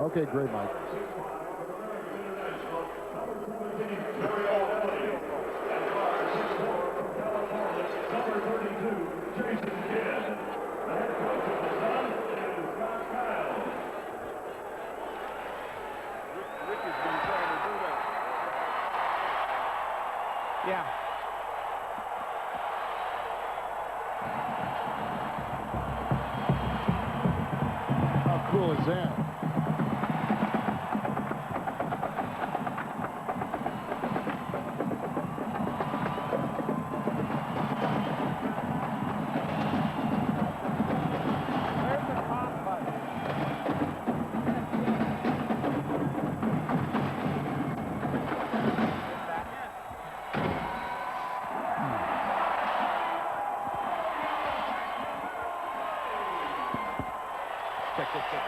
Okay, great, Mike. Yeah. How cool is that?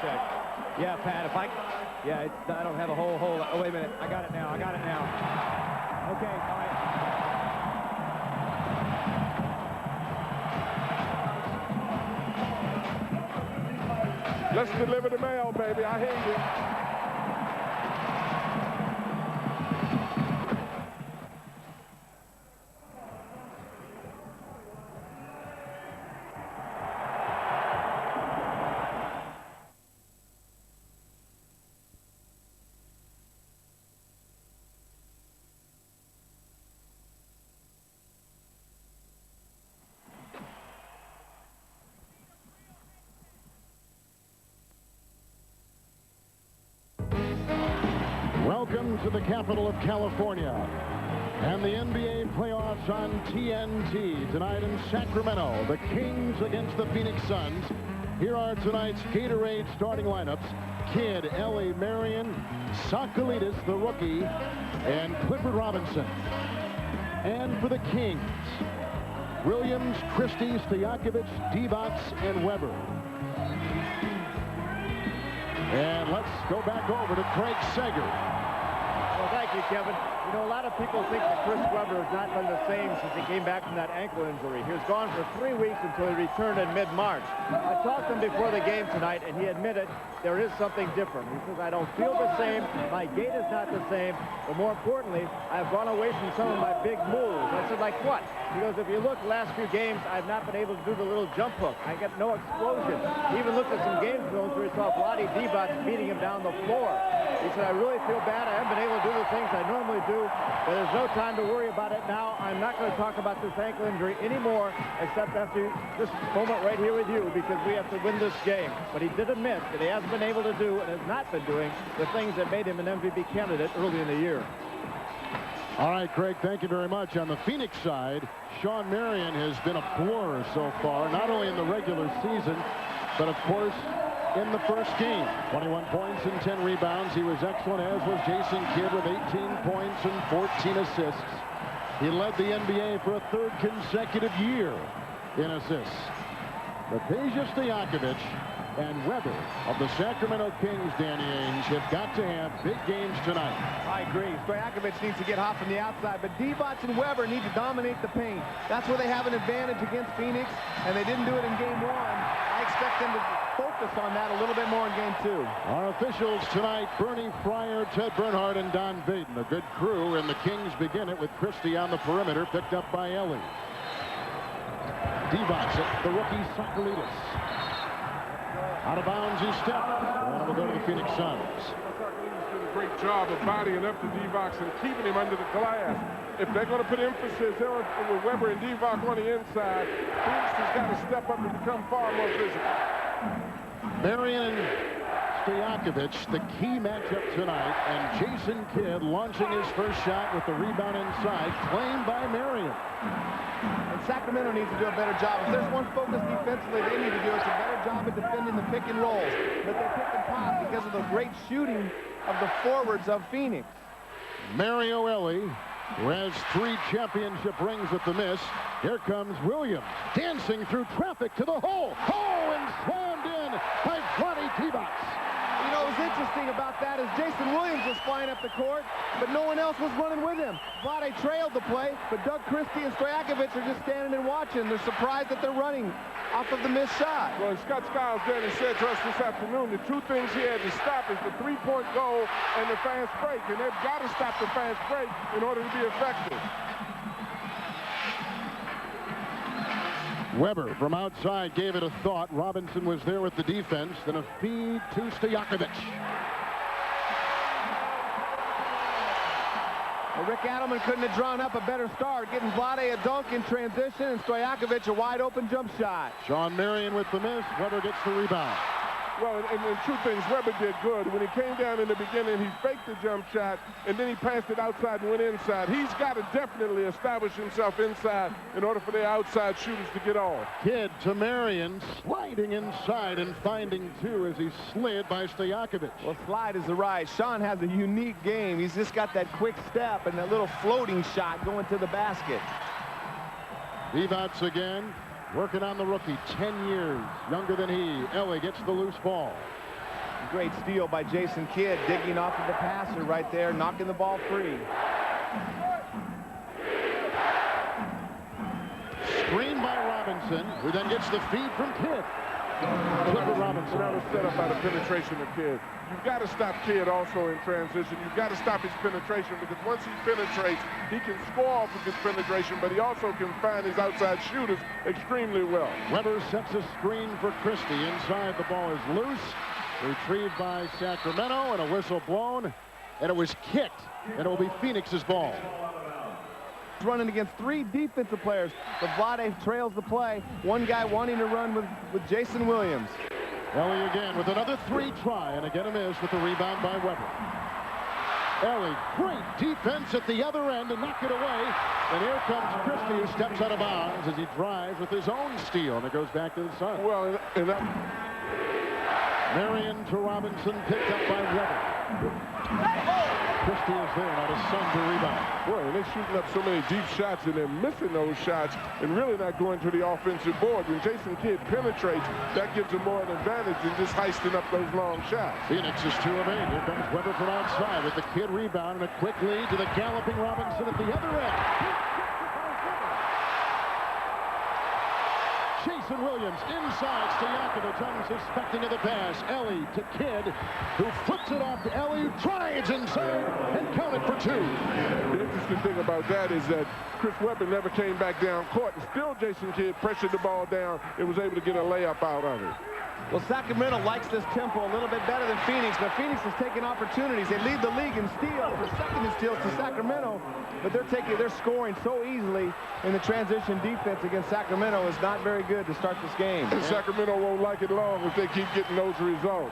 Check. Yeah, Pat, if I... Yeah, I don't have a whole... Oh, wait a minute. I got it now. Okay, all right. Let's deliver the mail, baby. I hear you. Welcome to the capital of California and the NBA playoffs on TNT. Tonight in Sacramento, the Kings against the Phoenix Suns. Here are tonight's Gatorade starting lineups. Kidd, Ellie, Marion, Sakalidis, the rookie, and Clifford Robinson. And for the Kings, Williams, Christie, Stojakovic, Divac, and Weber. And let's go back over to Craig Sager. Well, thank you, Kevin. You know, a lot of people think that Chris Webber has not been the same since he came back from that ankle injury. He was gone for 3 weeks until he returned in mid-March. I talked to him before the game tonight, and he admitted there is something different. He says, I don't feel the same. My gait is not the same. But more importantly, I've gone away from some of my big moves. I said, like what? He goes, if you look the last few games, I've not been able to do the little jump hook. I get no explosion. He even looked at some game films where he saw Vlade Divac beating him down the floor. He said, I really feel bad. I haven't been able to do the things I normally do, but there's no time to worry about it now. I'm not going to talk about this ankle injury anymore, except after this moment right here with you, because we have to win this game. But he did admit that he hasn't been able to do and has not been doing the things that made him an MVP candidate early in the year. All right, Craig, thank you very much. On the Phoenix side, Shawn Marion has been a blur so far, not only in the regular season, but of course in the first game. 21 points and 10 rebounds. He was excellent, as was Jason Kidd with 18 points and 14 assists. He led the NBA for a third consecutive year in assists. But Peja Stojakovic and Weber of the Sacramento Kings, Danny Ainge, have got to have big games tonight. I agree. Stojakovic needs to get hot from the outside, but Divac and Weber need to dominate the paint. That's where they have an advantage against Phoenix, and they didn't do it in game 1. I expect them to focus on that a little bit more in game 2. Our officials tonight, Bernie Fryer, Ted Bernhardt, and Don Vaden. A good crew, and the Kings begin it with Christie on the perimeter, picked up by Ellie. Divac, the rookie Sakalidis. Out of bounds, he stepped. And will go to the Phoenix Suns. Sakalidis did a great job of bodying up to Divac and keeping him under the glass. If they're going to put emphasis with Weber and Divac on the inside, Phoenix has got to step up and become far more physical. Marion Stojakovic, the key matchup tonight, and Jason Kidd launching his first shot with the rebound inside, claimed by Marion. And Sacramento needs to do a better job. If there's one focus defensively they need to do, it's a better job of defending the pick and rolls. But they pick and pop because of the great shooting of the forwards of Phoenix. Mario Ellie, who has 3 championship rings with the miss. Here comes Williams, dancing through traffic to the hole. Oh, and slammed in by Vlade Divac. You You know, what's interesting about that is Jason Williams was flying up the court, but no one else was running with him. Vlade trailed the play, but Doug Christie and Stojakovic are just standing and watching. They're surprised that they're running off of the missed shot. Well, Scott Skiles did and said to us this afternoon, the two things he had to stop is the three-point goal and the fast break, and they've got to stop the fast break in order to be effective. Weber from outside gave it a thought. Robinson was there with the defense. Then a feed to Stojakovic. Well, Rick Adelman couldn't have drawn up a better start, getting Vlade a dunk in transition and Stojakovic a wide open jump shot. Sean Marion with the miss. Weber gets the rebound. Well, and two things Weber did good. When he came down in the beginning, he faked the jump shot, and then he passed it outside and went inside. He's got to definitely establish himself inside in order for the outside shooters to get on. Kidd to Marion, sliding inside and finding two as he slid by Stojakovic. Well, slide is the right. Sean has a unique game. He's just got that quick step and that little floating shot going to the basket. Divac again. Working on the rookie, 10 years younger than he. Ellie gets the loose ball. Great steal by Jason Kidd, digging off of the passer right there, knocking the ball free. Screen by Robinson, who then gets the feed from Kidd. Clifford Robinson. That was set up by the penetration of Kidd. You've got to stop Kidd also in transition. You've got to stop his penetration, because once he penetrates, he can score off of his penetration, but he also can find his outside shooters extremely well. Weber sets a screen for Christie. Inside, the ball is loose. Retrieved by Sacramento, and a whistle blown, and it was kicked, and it will be Phoenix's ball. Running against three defensive players, but Vlade trails the play. One guy wanting to run with Jason Williams. Ellie again with another three try, and again a miss with the rebound by Weber. Ellie, great defense at the other end to knock it away. And here comes Christie, who steps out of bounds as he drives with his own steal, and it goes back to the Suns. Well, and that... Marion to Robinson, picked up by Weber. Christie is there, now the Sun to rebound. Well, and they're shooting up so many deep shots, and they're missing those shots and really not going to the offensive board. When Jason Kidd penetrates, that gives him more of an advantage than just heisting up those long shots. Phoenix is 2 of 8. Here comes Weber from outside with the Kidd rebound and a quick lead to the galloping Robinson at the other end. Jason Williams inside Stojakovic, unsuspecting of the pass. Ellie to Kidd, who flips it off to Ellie, who drives inside and counted for 2. The interesting thing about that is that Chris Webber never came back down court, and still Jason Kidd pressured the ball down and was able to get a layup out of it. Well, Sacramento likes this tempo a little bit better than Phoenix, but Phoenix is taking opportunities. They lead the league in steals. They're second in steals to Sacramento, but they're scoring so easily in the transition defense against Sacramento is not very good to start this game. And Sacramento won't like it long if they keep getting those results.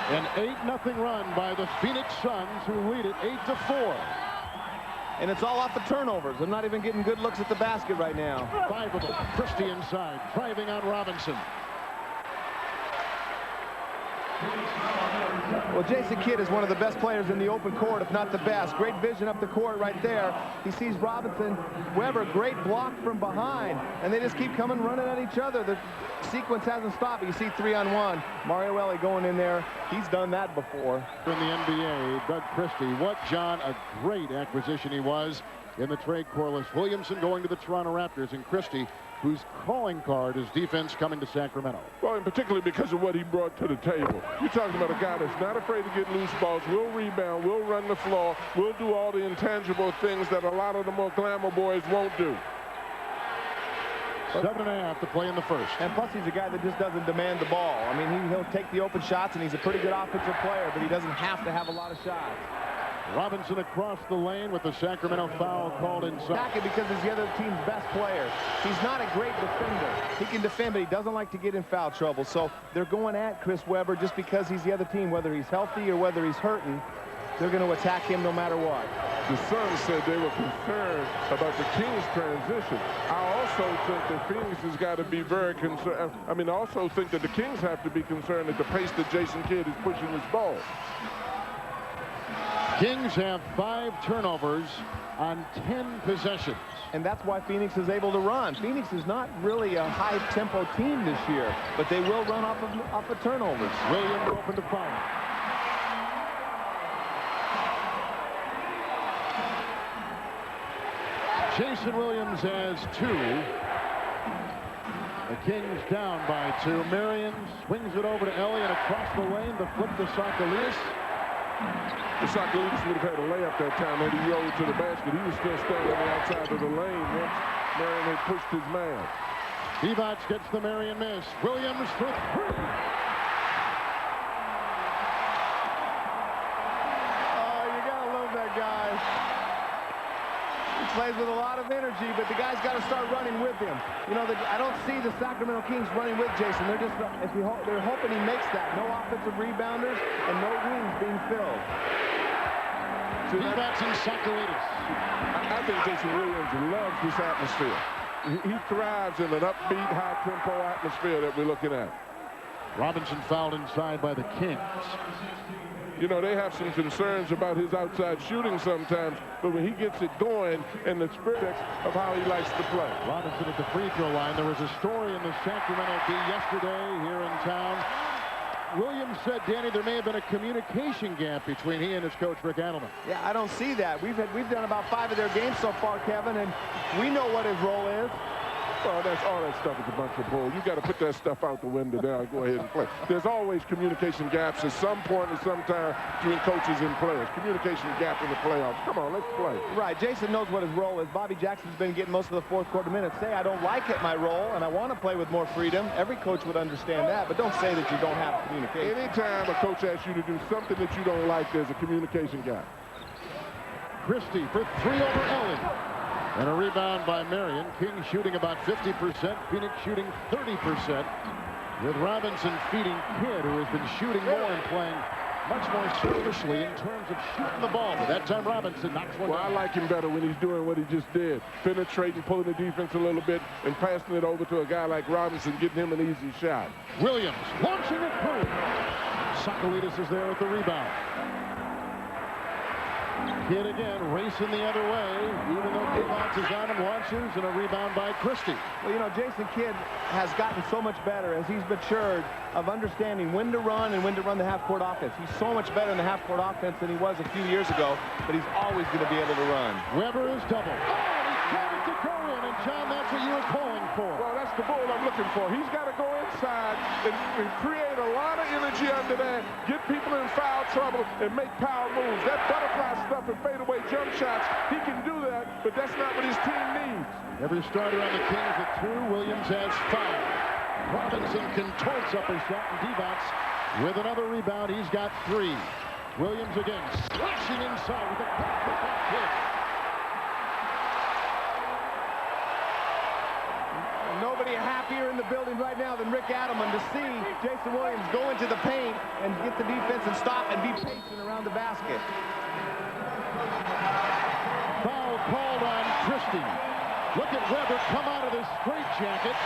An 8-0 run by the Phoenix Suns, who lead it 8-4. And it's all off the turnovers. They're not even getting good looks at the basket right now. 5 of them. Christie inside, driving on Robinson. Well, Jason Kidd is one of the best players in the open court, if not the best. Great vision up the court right there. He sees Robinson. Weber, great block from behind. And they just keep coming running at each other. The sequence hasn't stopped. You see 3-on-1. Mario Ellie going in there. He's done that before. In the NBA, Doug Christie. What, John, a great acquisition he was in the trade corliss. Williamson going to the Toronto Raptors, and Christie, whose calling card is defense, coming to Sacramento. Well, and particularly because of what he brought to the table. You're talking about a guy that's not afraid to get loose balls, will rebound, will run the floor, will do all the intangible things that a lot of the more glamour boys won't do. 7.5 to play in the first. And plus, he's a guy that just doesn't demand the ball. I mean, he'll take the open shots, and he's a pretty good offensive player, but he doesn't have to have a lot of shots. Robinson across the lane with the Sacramento foul called inside. Because he's the other team's best player. He's not a great defender. He can defend, but he doesn't like to get in foul trouble. So they're going at Chris Webber just because he's the other team, whether he's healthy or whether he's hurting. They're going to attack him no matter what. The Suns said they were concerned about the Kings' transition. I also think that Phoenix has got to be very concerned. I mean, I also think that the Kings have to be concerned at the pace that Jason Kidd is pushing his ball. Kings have 5 turnovers on 10 possessions. And that's why Phoenix is able to run. Phoenix is not really a high-tempo team this year, but they will run off of turnovers. Williams open to fire. Jason Williams has 2. The Kings down by 2. Marion swings it over to Elliott across the lane. The flip to Sacramento. Sacramento would have had a layup that time had he rolled to the basket. He was still standing on the outside of the lane once Marion had pushed his man. Divac gets the Marion miss. Williams for 3. Oh, you gotta love that guy. He plays with a lot of energy, but the guy's got to start running with him. You know, I don't see the Sacramento Kings running with Jason. They're just they're hoping he makes that. No offensive rebounders and no wings being filled. Divac and Sacramento. I think Jason Williams loves this atmosphere. He thrives in an upbeat, high-tempo atmosphere that we're looking at. Robinson fouled inside by the Kings. You know, they have some concerns about his outside shooting sometimes, but when he gets it going and the spirit of how he likes to play. Robinson at the free throw line. There was a story in the Sacramento Bee yesterday here in town. Williams said, Danny, there may have been a communication gap between he and his coach, Rick Adelman. Yeah, I don't see that. We've done about 5 of their games so far, Kevin, and we know what his role is. Well, all that stuff is a bunch of bull. You got to put that stuff out the window now and go ahead and play. There's always communication gaps at some point or some time between coaches and players. Communication gap in the playoffs. Come on, let's play. Right. Jason knows what his role is. Bobby Jackson's been getting most of the fourth quarter minutes. Say, I don't like it, my role, and I want to play with more freedom. Every coach would understand that, but don't say that you don't have communication. Anytime a coach asks you to do something that you don't like, there's a communication gap. Christie for 3 over Elliott. And a rebound by Marion. Kings shooting about 50%. Phoenix shooting 30%. With Robinson feeding Kidd, who has been shooting more and playing much more selfishly in terms of shooting the ball. But that time Robinson knocks one down. I like him better when he's doing what he just did. Penetrating, pulling the defense a little bit, and passing it over to a guy like Robinson, getting him an easy shot. Williams launching it through. Sacramento is there with the rebound. Kidd again racing the other way, even though Divac is on him, launches, and a rebound by Christie. Well, you know, Jason Kidd has gotten so much better as he's matured of understanding when to run and when to run the half-court offense. He's so much better in the half-court offense than he was a few years ago, but he's always going to be able to run. Weber is double. Oh, he's got it to go in, and John, that's what you were calling for. Well, that's the ball I'm looking for. He's got to go inside and create a lot of energy under there, get people in foul trouble, and make power moves. That butterfly stuff and fadeaway jump shots, he can do that, but that's not what his team needs. Every starter on the Kings at 2. Williams has 5. Robinson contorts up a shot, and Divac with another rebound. He's got 3. Williams again slashing inside with a quick kick. Nobody happier in the building right now than Rick Adelman to see Jason Williams go into the paint and get the defense and stop and be patient around the basket. Foul called on Christie. Look at Weber come out of this straitjacket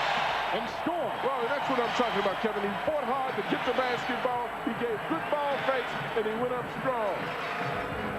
and score. Well, that's what I'm talking about, Kevin. He fought hard to get the basketball. He gave good ball fakes, and he went up strong.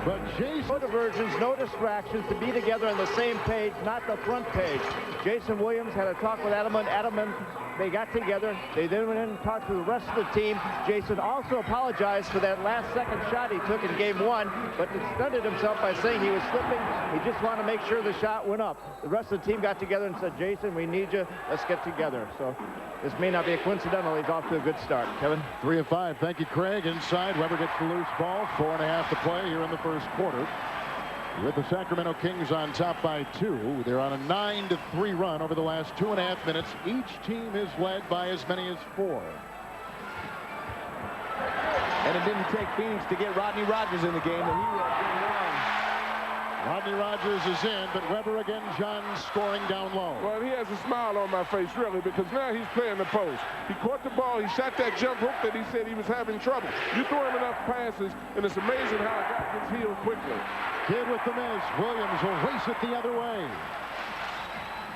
But Jason... No diversions, no distractions, to be together on the same page, not the front page. Jason Williams had a talk with Adelman. They got together. They then went in and talked to the rest of the team. Jason also apologized for that last-second shot he took in Game 1, but defended himself by saying he was slipping. He just wanted to make sure the shot went up. The rest of the team got together and said, Jason, we need you. Let's get together. So this may not be a coincidental. He's off to a good start. Kevin? 3 of 5. Thank you, Craig. Inside, Weber gets the loose ball. 4.5 to play here in the first quarter. With the Sacramento Kings on top by 2. They're on a 9-3 run over the last 2.5 minutes. Each team is led by as many as 4. And it didn't take Phoenix to get Rodney Rogers in the game, and he was going on. Rodney Rogers is in, but Weber again, John, scoring down low. Well, he has a smile on my face, really, because now he's playing the post. He caught the ball. He shot that jump hook that he said he was having trouble. You throw him enough passes, and it's amazing how a guy gets healed quickly. Kidd with the miss. Williams will race it the other way.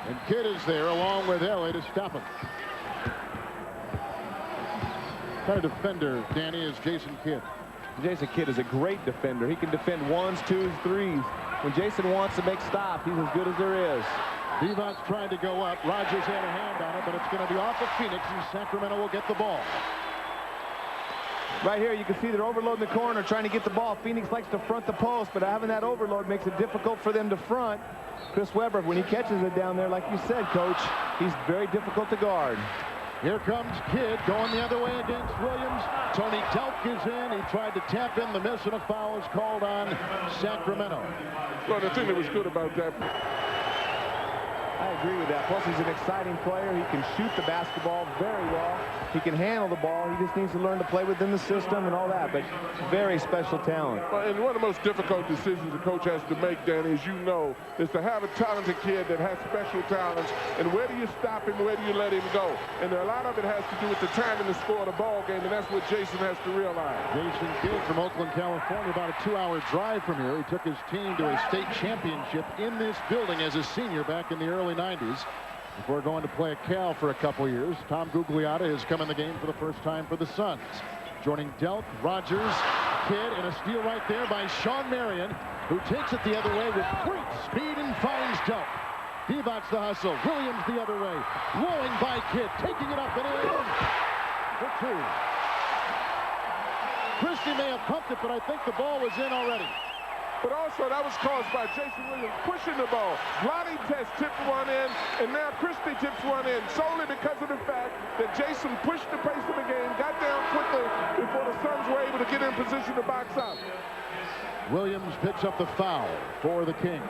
And Kidd is there along with Elliott to stop him. What kind of defender, Danny, is Jason Kidd? Jason Kidd is a great defender. He can defend 1s, 2s, 3s. When Jason wants to make stops, he's as good as there is. Divac trying to go up. Rogers had a hand on it, but it's going to be off of Phoenix, and Sacramento will get the ball. Right here, you can see they're overloading the corner, trying to get the ball. Phoenix likes to front the post, but having that overload makes it difficult for them to front. Chris Webber, when he catches it down there, like you said, Coach, he's very difficult to guard. Here comes Kidd going the other way against Williams. Tony Delk is in. He tried to tap in the miss, and a foul is called on Sacramento. Well, the thing that was good about that, I agree with that. Plus, he's an exciting player. He can shoot the basketball very well. He can handle the ball. He just needs to learn to play within the system and all that, but very special talent. well, and one of the most difficult decisions a coach has to make, Danny, as you know, is to have a talented kid that has special talents, and where do you stop him, where do you let him go? And a lot of it has to do with the time and the score of the ball game, and that's what Jason has to realize. Jason Kidd from Oakland, California, about a 2-hour drive from here. He took his team to a state championship in this building as a senior back in the early 90s. Before going to play at Cal for a couple years, Tom Gugliotta has come in the game for the first time for the Suns. Joining Delk, Rogers, Kidd, and a steal right there by Sean Marion, who takes it the other way with great speed and finds Delk. Divac the hustle. Williams the other way. Rolling by Kidd, taking it up and in for two. Christie may have pumped it, but I think the ball was in already. But also, that was caused by Jason Williams pushing the ball. Lonnie Test tipped one in, and now Christie tips one in, solely because of the fact that Jason pushed the pace of the game, got down quickly before the Suns were able to get in position to box out. Williams picks up the foul for the Kings.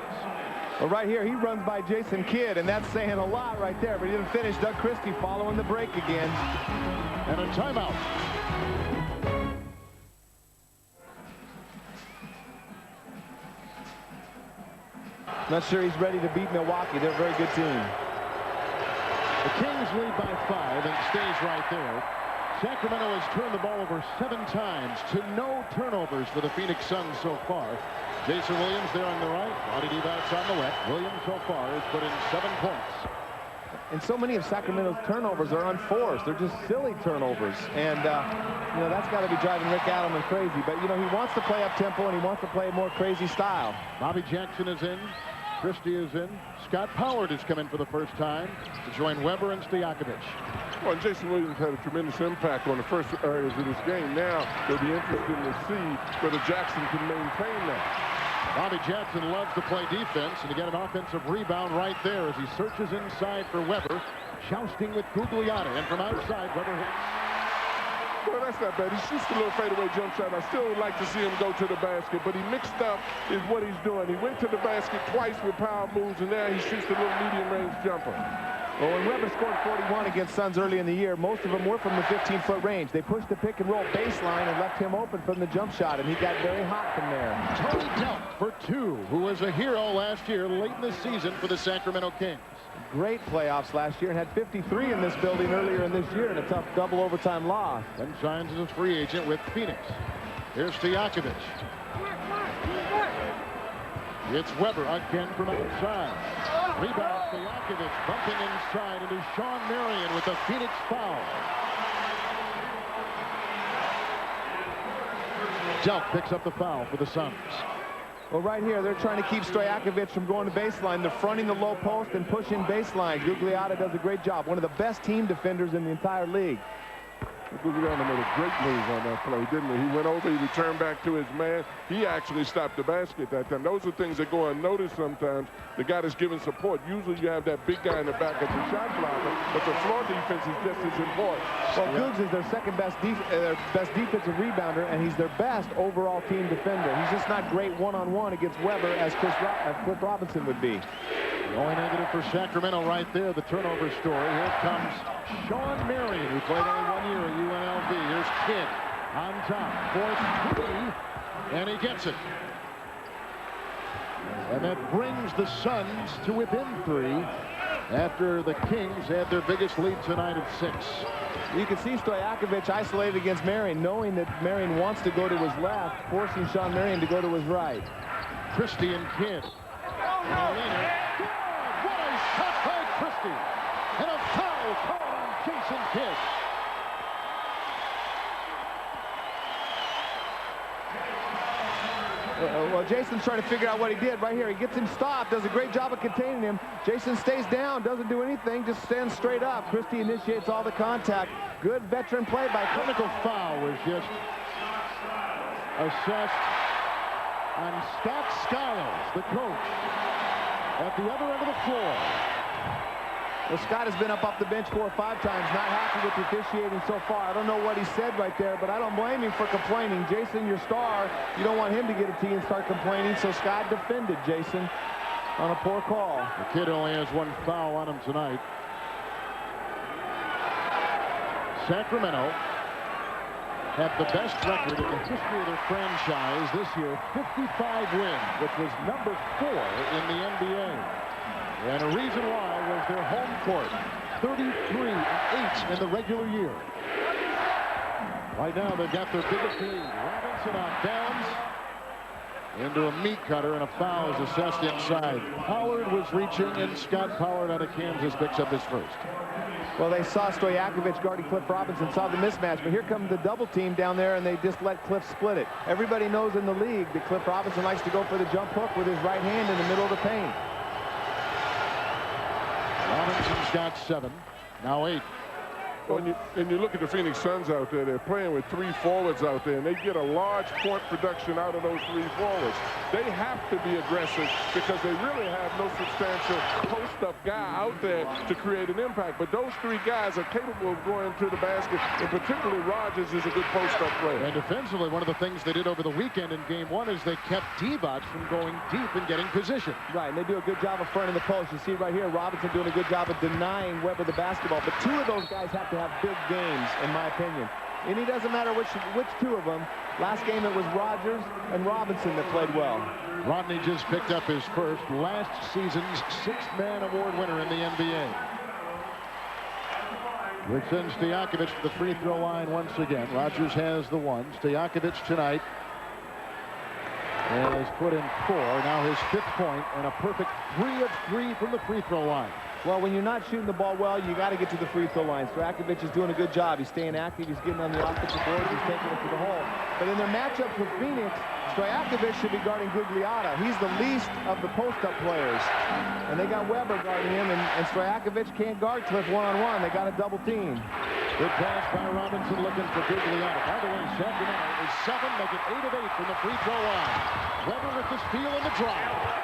Well, right here, he runs by Jason Kidd, and that's saying a lot right there, but he didn't finish. Doug Christie following the break again. And a timeout. Not sure he's ready to beat Milwaukee. They're a very good team. The Kings lead by 5 and stays right there. Sacramento has turned the ball over 7 times to no turnovers for the Phoenix Suns so far. Jason Williams there on the right. Lonnie Divac on the left. Williams so far has put in 7 points. And so many of Sacramento's turnovers are unforced. They're just silly turnovers. And, you know, that's got to be driving Rick Adelman crazy. But, you know, he wants to play up-tempo, and he wants to play a more crazy style. Bobby Jackson is in. Christie is in. Scott Pollard has come in for the first time to join Webber and Stojakovic. Well, Jason Williams had a tremendous impact on the first areas of this game. Now, it'll be interesting to see whether Jackson can maintain that. Bobby Jackson loves to play defense, and to get an offensive rebound right there as he searches inside for Webber, jousting with Gugliotta, and from outside, Webber hits. Well, that's not bad. He shoots a little fadeaway jump shot. I still would like to see him go to the basket, but he mixed up is what he's doing. He went to the basket twice with power moves, and now he shoots the little medium-range jumper. Well, when Webber scored 41 against Suns early in the year, most of them were from the 15-foot range. They pushed the pick-and-roll baseline and left him open from the jump shot, and he got very hot from there. Tony Delk for 2, who was a hero last year late in the season for the Sacramento Kings. Great playoffs last year and had 53 in this building earlier in this year in a tough double overtime loss. Then signs as a free agent with Phoenix. Here's Stojakovic. It's Webber again from outside. Rebound Stojakovic bumping inside into Sean Marion with a Phoenix foul. Delk picks up the foul for the Suns. Well, right here, they're trying to keep Stojakovic from going to baseline. They're fronting the low post and pushing baseline. Gugliotta does a great job. One of the best team defenders in the entire league. Gugliotta made a great move on that play, didn't he? He went over, he returned back to his man. He actually stopped the basket that time. Those are things that go unnoticed sometimes. The guy that's giving support. Usually you have that big guy in the back as a shot blocker, but the floor defense is just as important. Well, Googs is their second best defensive rebounder, and he's their best overall team defender. He's just not great one-on-one against Webber as Cliff Robinson would be. The only negative for Sacramento right there, the turnover story. Here comes Sean Marion, who played only 1 year at UNLV. Here's Kidd on top, 4-3, and he gets it. And that brings the Suns to within 3 after the Kings had their biggest lead tonight at 6. You can see Stojakovic isolated against Marion, knowing that Marion wants to go to his left, forcing Sean Marion to go to his right. Christie and Kidd. What a shot by Christie! And a foul called on Jason Kidd. Well, Jason's trying to figure out what he did right here. He gets him stopped, does a great job of containing him. Jason stays down, doesn't do anything, just stands straight up. Christie initiates all the contact. Good veteran play by Clinical foul was just assessed on Scott Skiles, the coach, at the other end of the floor. Well, Scott has been up off the bench 4 or 5 times, not happy with the officiating so far. I don't know what he said right there, but I don't blame him for complaining. Jason, your star, you don't want him to get a tee and start complaining, so Scott defended Jason on a poor call. The kid only has 1 foul on him tonight. Sacramento had the best record in the history of their franchise this year, 55 wins, which was number 4 in the NBA. And a reason why was their home court, 33-8 in the regular year. Right now they've got their biggest lead. Robinson off downs into a meat cutter, and a foul is assessed inside. Pollard was reaching, and Scott Pollard out of Kansas picks up his first. Well, they saw Stojakovic guarding Cliff Robinson, saw the mismatch, but here comes the double team down there, and they just let Cliff split it. Everybody knows in the league that Cliff Robinson likes to go for the jump hook with his right hand in the middle of the paint. Robinson's got 7, now 8. Well, and you look at the Phoenix Suns out there, they're playing with 3 forwards out there, and they get a large point production out of those 3 forwards. They have to be aggressive because they really have no substantial post-up guy out there to create an impact. But those 3 guys are capable of going to the basket, and particularly Rogers is a good post-up player. And defensively, one of the things they did over the weekend in Game 1 is they kept Divac from going deep and getting position. Right, and they do a good job of fronting the post. You see right here, Robinson doing a good job of denying Webber the basketball. But 2 of those guys have to have big games, in my opinion. And it doesn't matter which 2 of them. Last game it was Rogers and Robinson that played well. Rodney just picked up his first, last season's 6th man award winner in the NBA. Which sends Stojakovic to the free throw line once again. Rogers has the 1. Stojakovic tonight has put in 4, now his 5th point, and a perfect 3 of 3 from the free throw line. Well, when you're not shooting the ball well, you got to get to the free throw line. Stojakovic is doing a good job. He's staying active. He's getting on the offensive board. He's taking it to the hole. But in their matchups with Phoenix, Stojakovic should be guarding Gugliotta. He's the least of the post-up players. And they got Webber guarding him, and Stojakovic can't guard Cliff one-on-one. They got a double team. Good pass by Robinson looking for Gugliotta. By the way, Sacramento is 7, making 8 of 8 from the free throw line. Webber with the steal and the drive.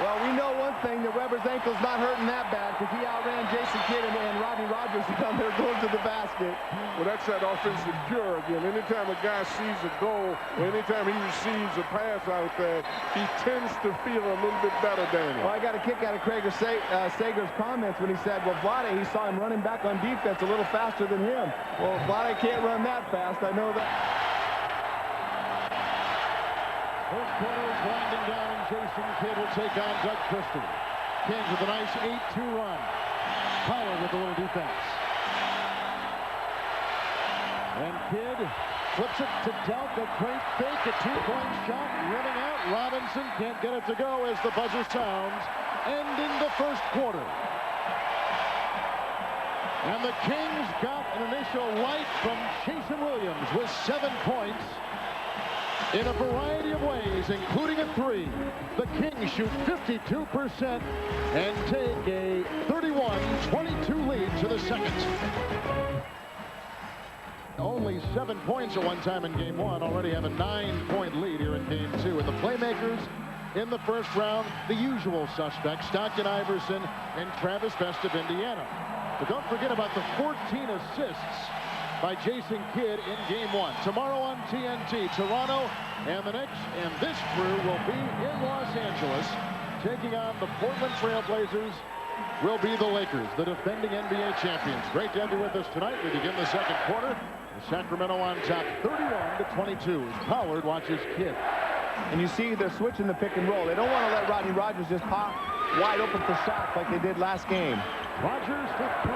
Well, we know one thing, that Webber's ankle's not hurting that bad because he outran Jason Kidd and Rodney Rogers down there going to the basket. Well, that's that offensive cure again. Anytime a guy sees a goal, or anytime he receives a pass out there, he tends to feel a little bit better, Daniel. Well, I got a kick out of Sager's comments when he said, well, Vlade, he saw him running back on defense a little faster than him. Well, Vlade can't run that fast. I know that. First quarter is winding down, and Jason Kidd will take on Doug Christie. Kings with a nice 8-2 run. Pollard with a little defense. And Kidd flips it to Delk. A great fake, a 2-point shot, running out. Robinson can't get it to go as the buzzer sounds, ending the first quarter. And the Kings got an initial light from Jason Williams with 7 points. In a variety of ways, including a 3. The Kings shoot 52% and take a 31-22 lead to the second. Only 7 points at one time in Game 1. Already have a 9-point lead here in Game 2. And the playmakers in the first round, the usual suspects, Stockton Iverson and Travis Best of Indiana. But don't forget about the 14 assists by Jason Kidd in Game 1. Tomorrow on TNT, Toronto and the Knicks and this crew will be in Los Angeles taking on the Portland Trail Blazers. Will be the Lakers, the defending NBA champions. Great to have you with us tonight. We begin the second quarter. Sacramento on top 31-22 as Pollard watches Kidd. And you see they're switching the pick and roll. They don't want to let Rodney Rogers just pop wide open for shots like they did last game. Rogers for 3,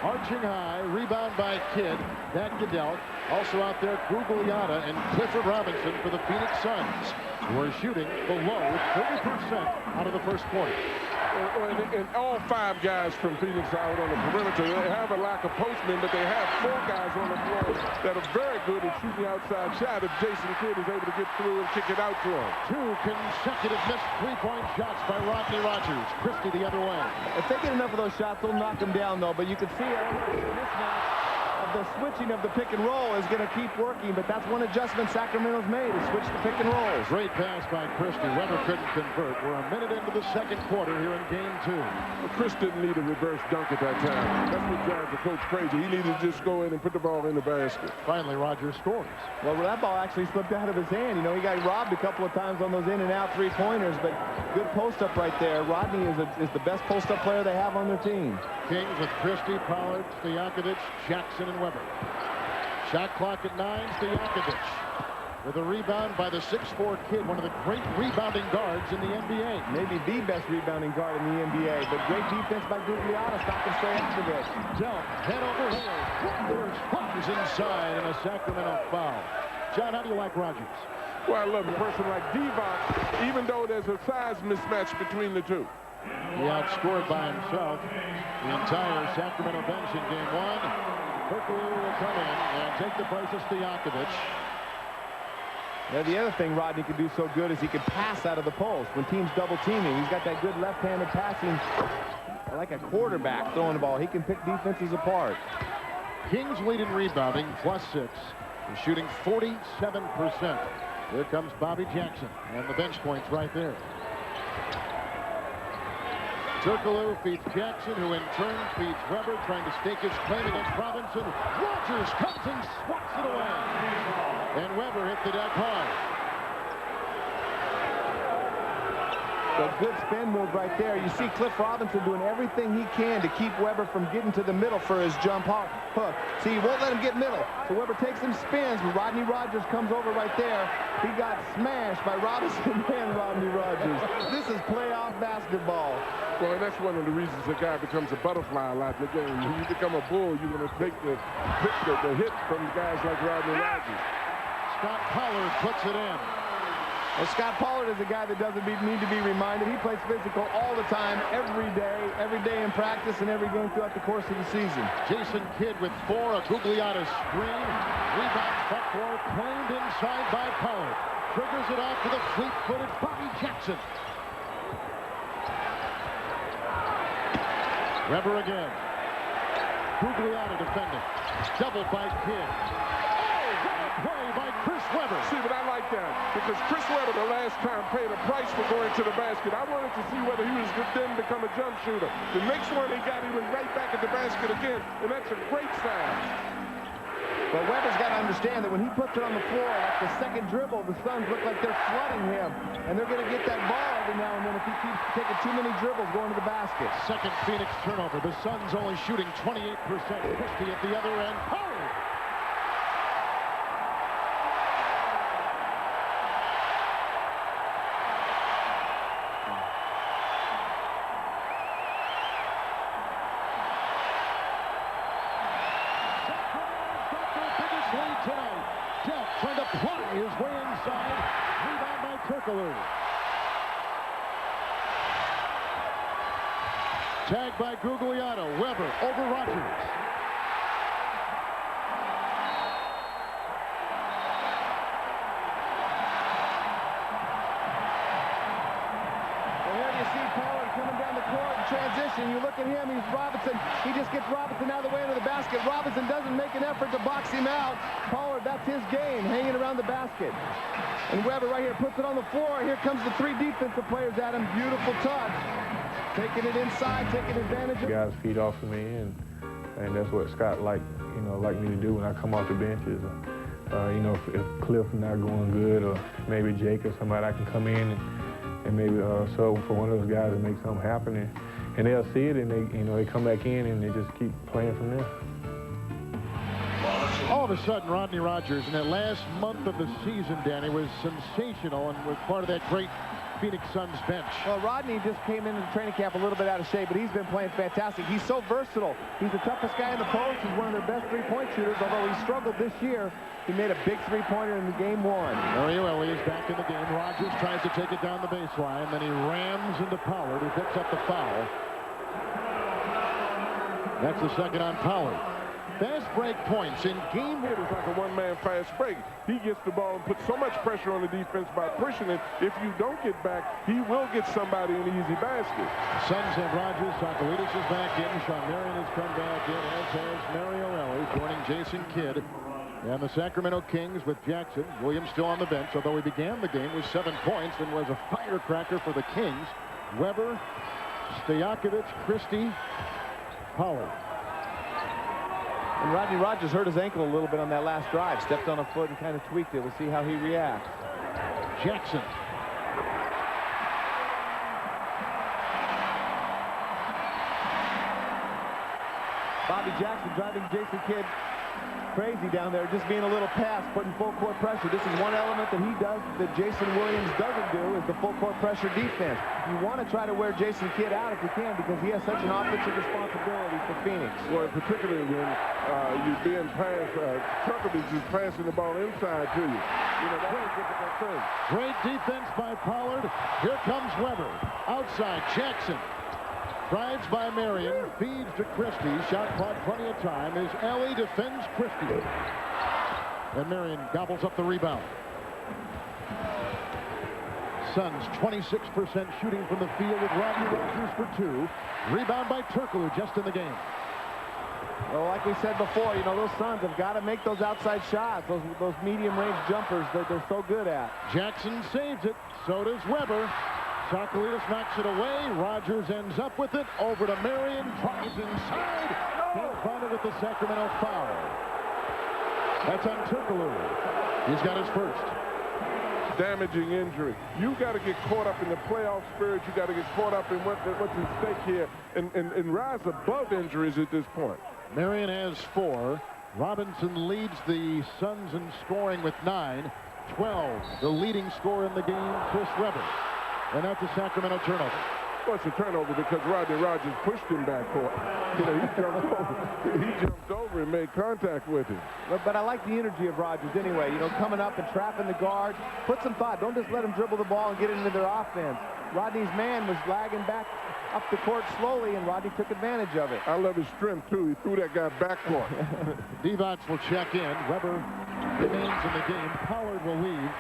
arching high, rebound by Kidd. Back to Delk. Also out there, Gugliotta and Clifford Robinson for the Phoenix Suns, who are shooting below 30% out of the first quarter. And all 5 guys from Phoenix out on the perimeter. They have a lack of postmen, but they have 4 guys on the floor that are very good at shooting the outside shot if Jason Kidd is able to get through and kick it out to him. 2 consecutive missed 3-point shots by Rodney Rogers. Christie the other way. If they get enough of those shots, they'll knock them down, though. But you can see a mismatch of the switching of the pick and roll is going to keep working, but that's one adjustment Sacramento's made, is switch the pick and rolls. Great pass by Christie. Weber couldn't convert. We're a minute into the second quarter here in game 2. Well, Chris didn't need a reverse dunk at that time. That's what drives the coach crazy. He needed to just go in and put the ball in the basket. Finally, Rogers scores. Well, that ball actually slipped out of his hand. You know, he got robbed a couple of times on those in and out three-pointers, but good post-up right there. Rodney is the best post-up player they have on their team. Kings with Christie, Pollard, Stojakovic, Jackson, and Weber. Shot clock at 9. Stojakovic with a rebound by the 6'4" kid, one of the great rebounding guards in the NBA. Maybe the best rebounding guard in the NBA, but great defense by Gugliotta, stopping Stojakovic. Delp, head over heels. There's Hawkins inside and a Sacramento foul. John, how do you like Rogers? Well, I love a person like Divac, even though there's a size mismatch between the two. He outscored by himself the entire Sacramento bench in game 1. Turkoglu will come in and take the place of Stojakovic. Now, the other thing Rodney can do so good is he can pass out of the post. When teams double teaming, he's got that good left-handed passing, like a quarterback throwing the ball. He can pick defenses apart. Kings lead in rebounding, +6. He's shooting 47%. Here comes Bobby Jackson, and the bench points right there. Turkoglu feeds Jackson, who in turn feeds Weber, trying to stake his claim against Robinson. Rogers comes and swats it away. And Weber hit the deck hard. A good spin move right there. You see Cliff Robinson doing everything he can to keep Weber from getting to the middle for his jump hook. See, he won't let him get middle. So Weber takes some spins, but Rodney Rogers comes over right there. He got smashed by Robinson and Rodney Rogers. This is playoff basketball. Well, and that's one of the reasons a guy becomes a butterfly a lot in the game. When you become a bull, you're going to take the hit from guys like Rodney Rogers. Scott Pollard puts it in. Well, Scott Pollard is a guy that doesn't need to be reminded. He plays physical all the time, every day in practice and every game throughout the course of the season. Jason Kidd with 4, a Gugliotta screen. Rebound, front court, claimed inside by Pollard. Triggers it off to the fleet-footed Bobby Jackson. Weber again. Gugliotta defending. Doubled by Kidd. Play by Chris Weber. See, but I like that because Chris Weber the last time paid a price for going to the basket. I wanted to see whether he was going to then become a jump shooter. The next one he got, he was right back at the basket again, and that's a great sign. But Weber's got to understand that when he puts it on the floor, like the second dribble, the Suns look like they're flooding him, and they're going to get that ball every now and then if he keeps taking too many dribbles going to the basket. Second Phoenix turnover. The Suns only shooting 28%. Christie at the other end. Pollard. Trying to ply his way inside. Rebound by Turkoglu. Tagged by Gugliotta. Weber over Rogers. Well, here you see Pollard coming down the court in transition. You look at him, he's Robinson. He just gets Robinson out of the way into the basket. Robinson doesn't make an effort to box him out. Pollard, that's his game, hanging around the basket. And Weber right here puts it on the floor. Here comes the 3 defensive players at him. Beautiful touch. Taking it inside, taking advantage of it. Guys feed off of me, and that's what Scott like me to do when I come off the bench is, if Cliff not going good, or maybe Jake or somebody, I can come in and maybe sub for one of those guys and make something happen, and they'll see it, and they come back in and they just keep playing from there. All of a sudden, Rodney Rogers in that last month of the season, Danny, was sensational and was part of that great Phoenix Suns bench. Well, Rodney just came into training camp a little bit out of shape, but he's been playing fantastic. He's so versatile. He's the toughest guy in the post. He's one of their best three-point shooters, although he struggled this year. He made a big three-pointer in game 1. Arielli is back in the game. Rogers tries to take it down the baseline. Then he rams into Pollard, who picks up the foul. That's the second on Pollard. Fast break points in game. It is like a one-man fast break. He gets the ball and puts so much pressure on the defense by pushing it. If you don't get back, he will get somebody an easy basket. Suns have Rogers. Sakalidis is back in. Sean Marion has come back in, as has Mario Ellie, joining Jason Kidd. And the Sacramento Kings with Jackson. Williams still on the bench, although he began the game with 7 points and was a firecracker for the Kings. Weber, Stojakovic, Christie, Pollard. And Rodney Rogers hurt his ankle a little bit on that last drive. Stepped on a foot and kind of tweaked it. We'll see how he reacts. Jackson. Bobby Jackson driving Jason Kidd crazy down there, just being a little pass, putting full court pressure. This is one element that he does that Jason Williams doesn't do, is the full court pressure defense. You want to try to wear Jason Kidd out if you can, because he has such an offensive responsibility for Phoenix. Well, particularly when you're being passed, Turkovich is passing the ball inside to you. You know, that's a difficult thing. Great defense by Pollard. Here comes Weber. Outside, Jackson. Drives by Marion, feeds to Christie. Shot clock, plenty of time. As Ellie defends Christie. And Marion gobbles up the rebound. Suns 26% shooting from the field with Rodney Rogers for 2. Rebound by Turkoglu just in the game. Well, like we said before, you know, those Suns have got to make those outside shots, those medium-range jumpers that they're so good at. Jackson saves it. So does Weber. Sakalidis knocks it away. Rogers ends up with it. Over to Marion. Tries inside. Can't find it with the Sacramento foul. That's on Turkoglu. He's got his first. Damaging injury. You got to get caught up in the playoff spirit. You got to get caught up in what's at stake here and rise above injuries at this point. Marion has 4. Robinson leads the Suns in scoring with 9. 12. The leading scorer in the game, Chris Weber. And that's a Sacramento turnover. Well, it's a turnover because Rodney Rogers pushed him back court. You know, he jumped over and made contact with him. But I like the energy of Rogers anyway. You know, coming up and trapping the guard. Put some thought. Don't just let him dribble the ball and get it into their offense. Rodney's man was lagging back up the court slowly, and Rodney took advantage of it. I love his strength, too. He threw that guy back court. Divac will check in. Weber remains in the game. Pollard will leave.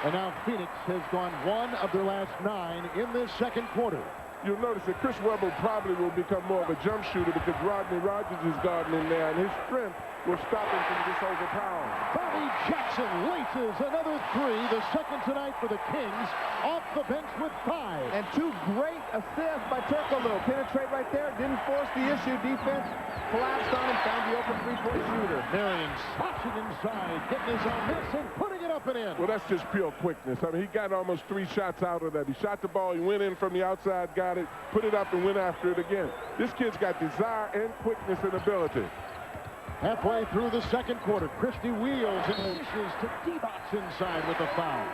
And now Phoenix has gone 1 of their last 9 in this second quarter. You'll notice that Chris Weber probably will become more of a jump shooter because Rodney Rogers is guarding him there, and his strength will stop him from just overpowering. Bobby Jackson laces another 3, the second tonight for the Kings, off the bench with 5. And 2 great assists by Turkoglu. Penetrate right there, didn't force the issue. Defense collapsed on him, found the open three-point shooter. Marion slashing inside, getting his own miss and putting it up and in. Well, that's just pure quickness. I mean, he got almost 3 shots out of that. He shot the ball, he went in from the outside, got it, put it up, and went after it again. This kid's got desire and quickness and ability. Halfway through the second quarter, Christie wheels and pushes to Divac inside with a foul.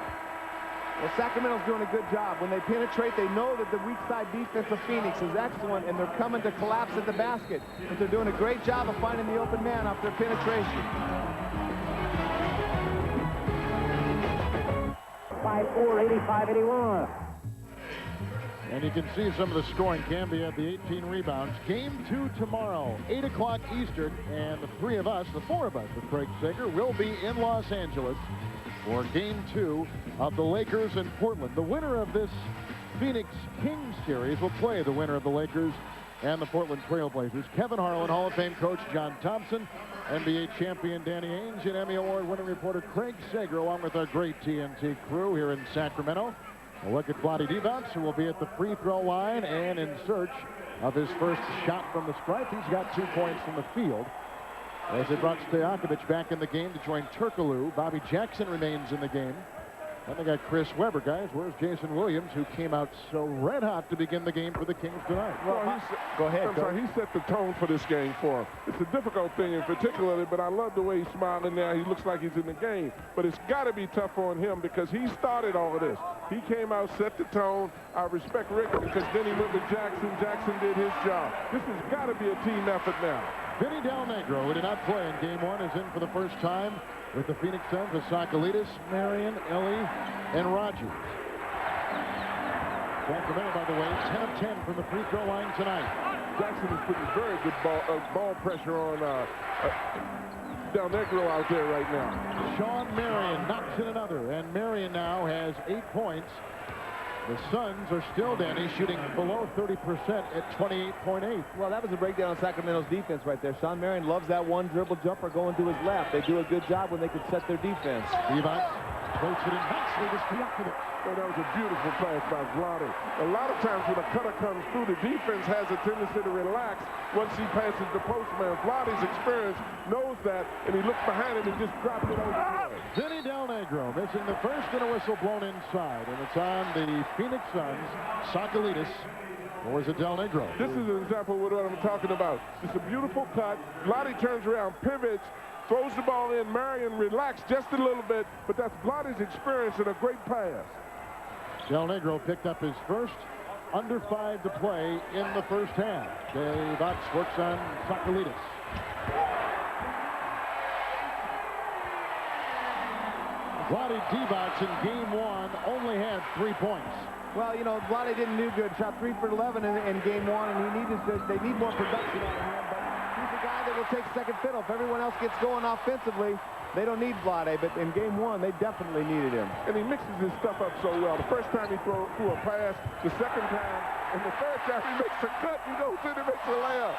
Well, Sacramento's doing a good job. When they penetrate, they know that the weak side defense of Phoenix is excellent, and they're coming to collapse at the basket. But they're doing a great job of finding the open man off their penetration. 5-4, 85-81. And you can see some of the scoring. Camby had the 18 rebounds. Game 2 tomorrow, 8 o'clock Eastern, and the 4 of us with Craig Sager, will be in Los Angeles for Game 2 of the Lakers and Portland. The winner of this Phoenix Kings series will play the winner of the Lakers and the Portland Trail Blazers. Kevin Harlan, Hall of Fame coach John Thompson, NBA champion Danny Ainge, and Emmy Award-winning reporter Craig Sager, along with our great TNT crew here in Sacramento. A look at Vlade Divac, who will be at the free throw line and in search of his first shot from the stripe. He's got 2 points from the field. As they brought Stojakovic back in the game to join Turkoglu. Bobby Jackson remains in the game. And they got Chris Weber, guys. Where's Jason Williams, who came out so red hot to begin the game for the Kings tonight? Well, go ahead. He set the tone for this game for him. It's a difficult thing in particular, but I love the way he's smiling now. He looks like he's in the game. But it's got to be tough on him because he started all of this. He came out, set the tone. I respect Rick because then he went with Jackson. Jackson did his job. This has got to be a team effort now. Vinny Del Negro, who did not play in Game 1, is in for the first time with the Phoenix Suns with Sakalidis, Marion, Ellie, and Rogers. Sacramento, by the way, 10 of 10 from the free throw line tonight. Jackson is putting very good ball pressure on Del Negro out there right now. Sean Marion knocks in another, and Marion now has 8 points. The Suns are still, Danny, shooting below 30% at 28.8. Well, that was a breakdown of Sacramento's defense right there. Sean Marion loves that one dribble jumper going to his left. They do a good job when they can set their defense. Evans plays it in nicely to Stojakovic. Oh, that was a beautiful pass by Vlade. A lot of times when a cutter comes through, the defense has a tendency to relax once he passes the postman. Vlade's experience knows that, and he looks behind him and just drops it over. Vinny Del Negro missing the first and a whistle blown inside, and it's on the Phoenix Suns. Sacramento, or is it Del Negro? This is an example of what I'm talking about. It's a beautiful cut. Vlade turns around, pivots, throws the ball in. Marion relaxed just a little bit, but that's Vlade's experience and a great pass. Del Negro picked up his first under 5 to play in the first half. Divac works on Sacramento. Vlade Divac in game 1 only had 3 points. Well, you know, Vlade didn't do good. Shot 3 for 11 in game 1, and they need more production out of him. But he's a guy that will take second fiddle. If everyone else gets going offensively, they don't need Vlade, but in game 1, they definitely needed him. And he mixes his stuff up so well. The first time he threw a pass, the second time, and the third time he makes a cut and goes in and makes a layup.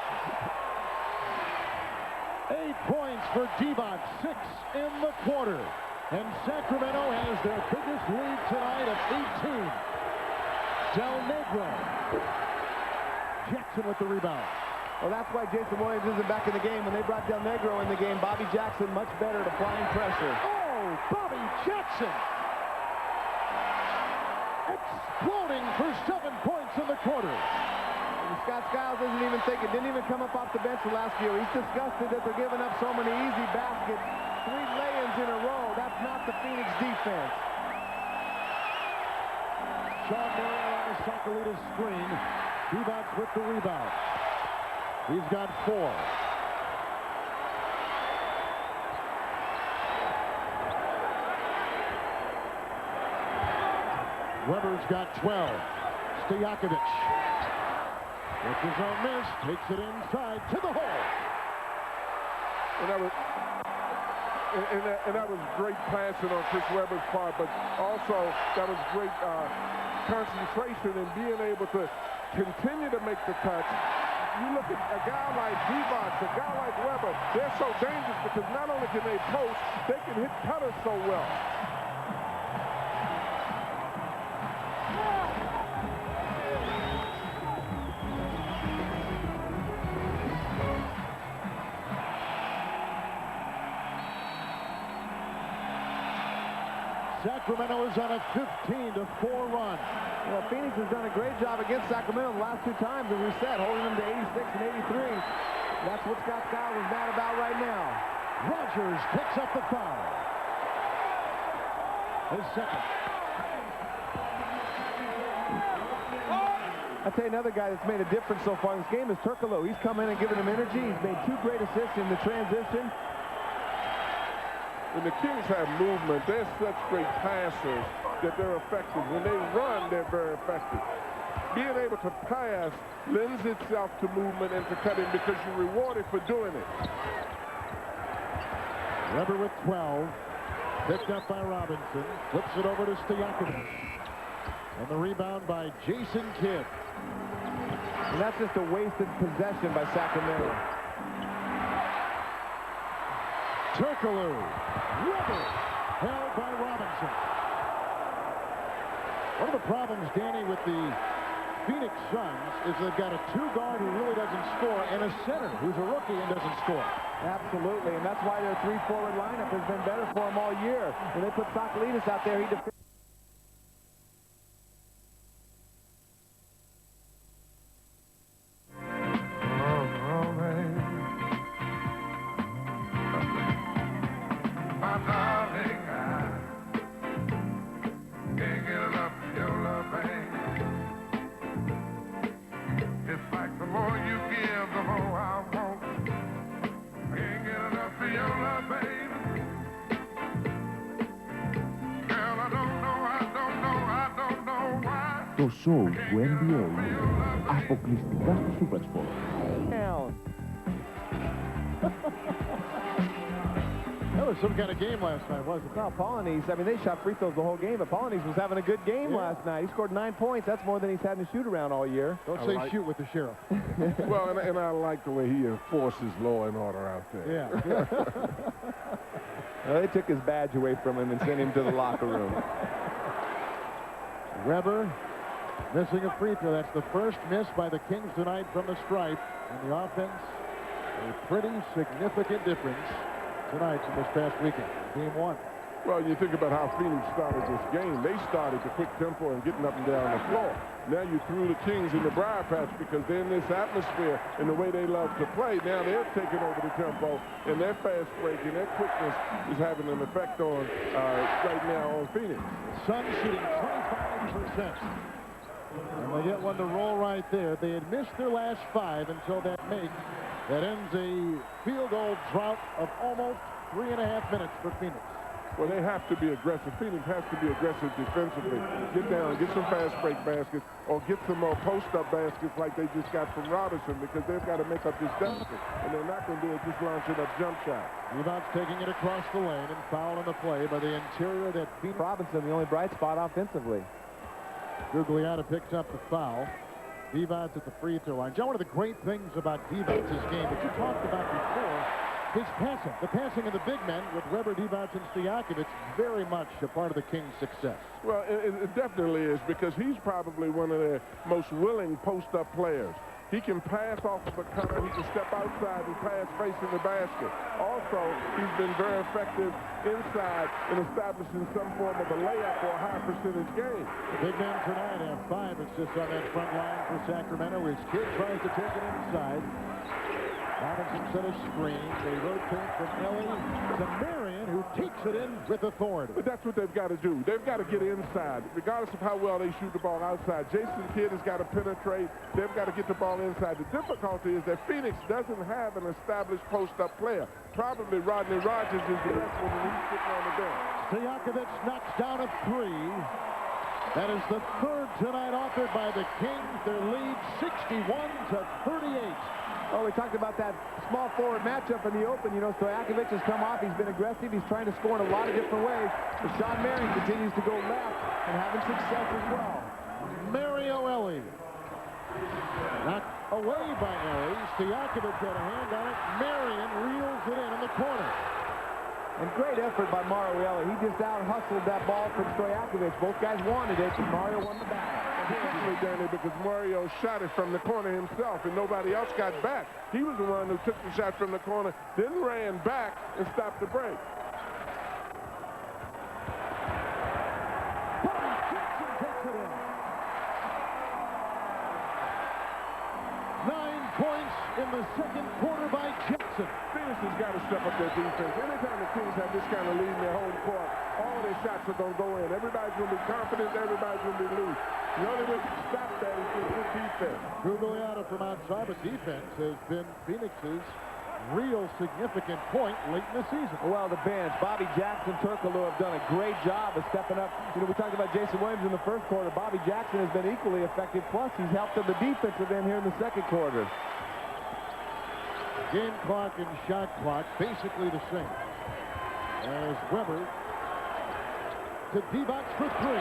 8 points for Divac, 6 in the quarter. And Sacramento has their biggest lead tonight of 18. Del Negro. Jackson with the rebound. Well, that's why Jason Williams isn't back in the game. When they brought Del Negro in the game, Bobby Jackson much better at applying pressure. Oh, Bobby Jackson! Exploding for 7 points in the quarter. And Scott Skiles didn't even come up off the bench last year. He's disgusted that they're giving up so many easy baskets. 3 lay-ins in a row. That's not the Phoenix defense. Sean Marion on the Sacramento screen. Divac with the rebound. He's got 4. Weber's got 12. Stojakovic. With his own miss, takes it inside to the hole. And that was great passing on Chris Weber's part, but also that was great concentration and being able to continue to make the cuts. You look at a guy like Divac, a guy like Weber, they're so dangerous because not only can they post, they can hit cutters so well. Sacramento is on a 15-4 run. Well, Phoenix has done a great job against Sacramento the last 2 times, as we said, holding them to 86 and 83. That's what Scott Skiles is mad about right now. Rogers picks up the foul. His second. I'll tell you another guy that's made a difference so far in this game is Turkoglu. He's come in and given him energy. He's made 2 great assists in the transition. When the Kings have movement, they're such great passers that they're effective. When they run, they're very effective. Being able to pass lends itself to movement and to cutting because you're rewarded for doing it. Weber with 12. Picked up by Robinson. Flips it over to Stojakovic. And the rebound by Jason Kidd. And that's just a wasted possession by Sacramento. Turkoglu. Weber. Held by Robinson. One of the problems, Danny, with the Phoenix Suns is they've got a 2-guard who really doesn't score and a center who's a rookie and doesn't score. Absolutely, and that's why their 3-forward lineup has been better for them all year. When they put Sacramento out there, he defends. Girl, I don't Το σοου του NBA αποκλειστικά στο Supersport. That was some kind of game last night, wasn't it? Well, Polonese, I mean, they shot free throws the whole game, but Polonese was having a good game last night. He scored 9 points. That's more than he's had in the shoot-around all year. Don't say shoot with the sheriff. Well, and I like the way he enforces law and order out there. Yeah. Well, they took his badge away from him and sent him to the locker room. Weber missing a free throw. That's the first miss by the Kings tonight from the stripe. And the offense, a pretty significant difference tonight in this past weekend. Game 1. Well, you think about how Phoenix started this game. They started the quick tempo and getting up and down the floor. Now you threw the Kings in the briar patch because they're in this atmosphere and the way they love to play. Now they're taking over the tempo, and their fast break and their quickness is having an effect on right now on Phoenix. Suns shooting 25%. And they get one to roll right there. They had missed their last 5 until that make. That ends a field goal drought of almost 3.5 minutes for Phoenix. Well, they have to be aggressive. Phoenix has to be aggressive defensively. Get down, get some fast break baskets, or get some more post-up baskets like they just got from Robinson, because they've got to make up this deficit. And they're not going to do it just launching up jump shots. Divac taking it across the lane and foul on the play by the interior that Phoenix. Robinson, the only bright spot offensively. Gugliotta picks up the foul. Divac at the free throw line. John, one of the great things about Divac's game that you talked about before, his passing. The passing of the big men with Weber, Divac, and Stojakovic, very much a part of the Kings' success. Well, it definitely is, because he's probably one of their most willing post-up players. He can pass off of a cutter. He can step outside and pass facing the basket. Also, he's been very effective inside in establishing some form of a layup or a high percentage game. The big men tonight have 5 assists on that front line for Sacramento. His kid tries to take it inside. Robinson set a screen. They rotate from Ellie to Marion, who takes it in with authority. But that's what they've got to do. They've got to get inside, regardless of how well they shoot the ball outside. Jason Kidd has got to penetrate. They've got to get the ball inside. The difficulty is that Phoenix doesn't have an established post-up player. Probably Rodney Rogers is the best one, and he's sitting on the bench. Stojakovic knocks down a 3. That is the 3rd tonight offered by the Kings. Their lead 61-38. Oh, we talked about that small forward matchup in the open. You know, Stojakovic has come off. He's been aggressive. He's trying to score in a lot of different ways. But Sean Marion continues to go left and having success as well. Mario Ellie. Knocked away by Ellie. Stojakovic had a hand on it. Marion reels it in the corner. And great effort by Mario Ellie. He just out-hustled that ball from Stojakovic. Both guys wanted it, and Mario won the battle. Danny, because Mario shot it from the corner himself, and nobody else got back. He was the one who took the shot from the corner, then ran back and stopped the break. Bobby Jackson takes it in. 9 points in the second quarter by Jackson. Phoenix has got to step up their defense. Anytime the Kings have this kind of lead in their home court, all their shots are going to go in. Everybody's going to be confident. Everybody's going to be loose. The only way to stop that is with good defense. Gugliotta from outside, but defense has been Phoenix's real significant point late in the season. Well, the bench, Bobby Jackson, Turkoglu have done a great job of stepping up. You know, we talked about Jason Williams in the first quarter. Bobby Jackson has been equally effective. Plus, he's helped on the defensive end here in the second quarter. Game clock and shot clock basically the same. As Weber to Divac for 3.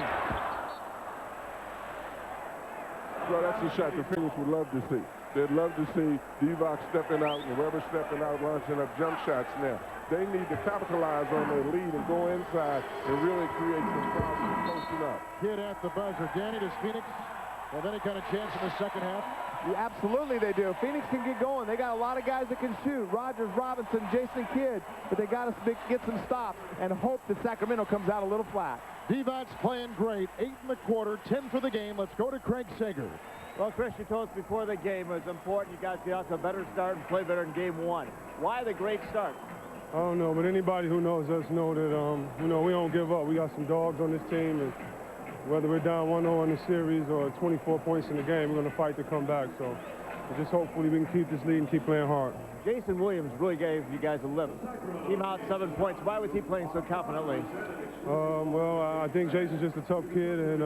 Well, that's a shot the Phoenix would love to see. They'd love to see Divac stepping out and Weber stepping out, launching up jump shots now. They need to capitalize on their lead and go inside and really create some problems posting up. Kidd at the buzzer. Danny, does Phoenix have any kind of chance in the second half? Yeah, absolutely they do. Phoenix can get going. They got a lot of guys that can shoot. Rogers, Robinson, Jason Kidd. But they got to get some stops and hope that Sacramento comes out a little flat. Divac's playing great. 8 in the quarter, 10 for the game. Let's go to Craig Sager. Well, Chris, you told us before the game it was important you guys get out to a better start and play better in game 1. Why the great start? I don't know, but anybody who knows us know that, you know, we don't give up. We got some dogs on this team, and whether we're down 1-0 in the series or 24 points in the game, we're going to fight to come back. So just hopefully we can keep this lead and keep playing hard. Jason Williams really gave you guys a lift. Came out 7 points. Why was he playing so confidently? Well, I think Jason's just a tough kid, and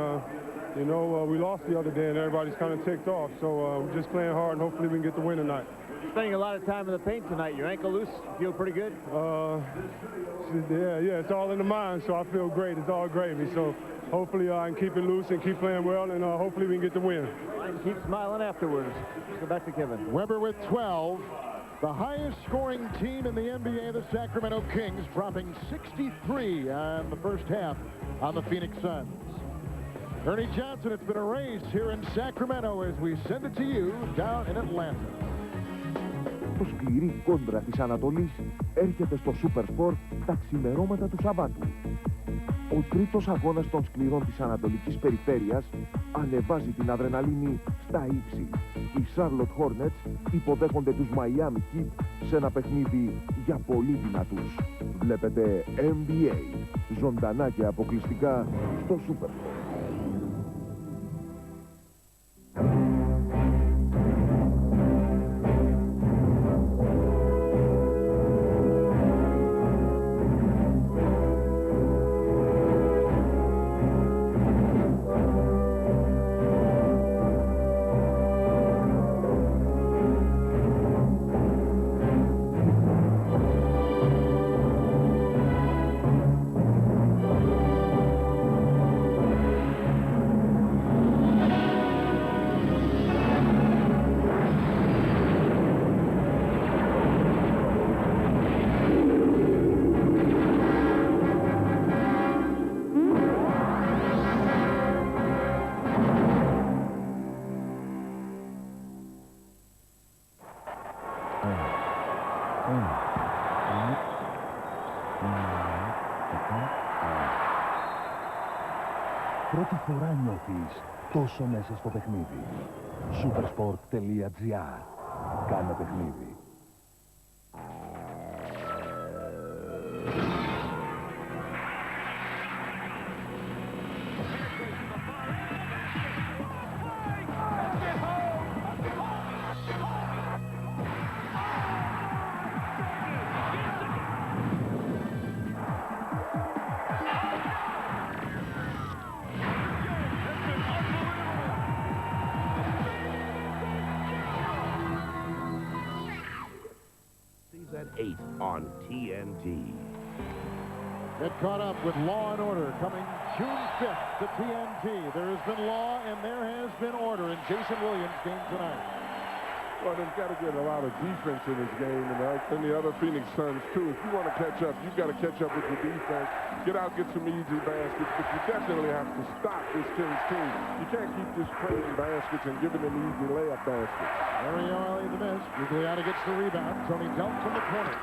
You know, we lost the other day, and everybody's kind of ticked off. So we're just playing hard, and hopefully we can get the win tonight. Spending a lot of time in the paint tonight. Your ankle loose? Feel pretty good? Yeah, it's all in the mind, so I feel great. It's all gravy. So hopefully I can keep it loose and keep playing well, and hopefully we can get the win. And keep smiling afterwards. Let's go back to Kevin. Weber with 12. The highest scoring team in the NBA, the Sacramento Kings, dropping 63 in the first half on the Phoenix Suns. Ernie Johnson, it's been a race here in Sacramento as we send it to you down in Atlanta. Το σκληρή κόντρα της Ανατολής έρχεται στο Super Sport τα ξημερώματα του Σαββάτου. Ο τρίτος αγώνας των σκληρών της Ανατολικής Περιφέρειας ανεβάζει την αδρεναλίνη στα ύψη. Οι Charlotte Hornets υποδέχονται τους Miami Heat σε ένα παιχνίδι για πολύ δυνατούς. Βλέπετε NBA, ζωντανά και αποκλειστικά στο Super Sport. Πρώτη φορά νιώθεις τόσο μέσα στο παιχνίδι. Supersport.gr. Κάνε παιχνίδι. At 8 on TNT. Get caught up with Law and Order coming June 5th to TNT. There has been law and there has been order in Jason Williams' game tonight. Well, they've got to get a lot of defense in this game, and the other Phoenix Suns, too. If you want to catch up, you've got to catch up with your defense. Get out, get some easy baskets, but you definitely have to stop this Kings team. You can't keep just trading baskets and giving them easy layup baskets. Mario Ellie the miss. Gugliotta gets the rebound. Tony Delk from the corner.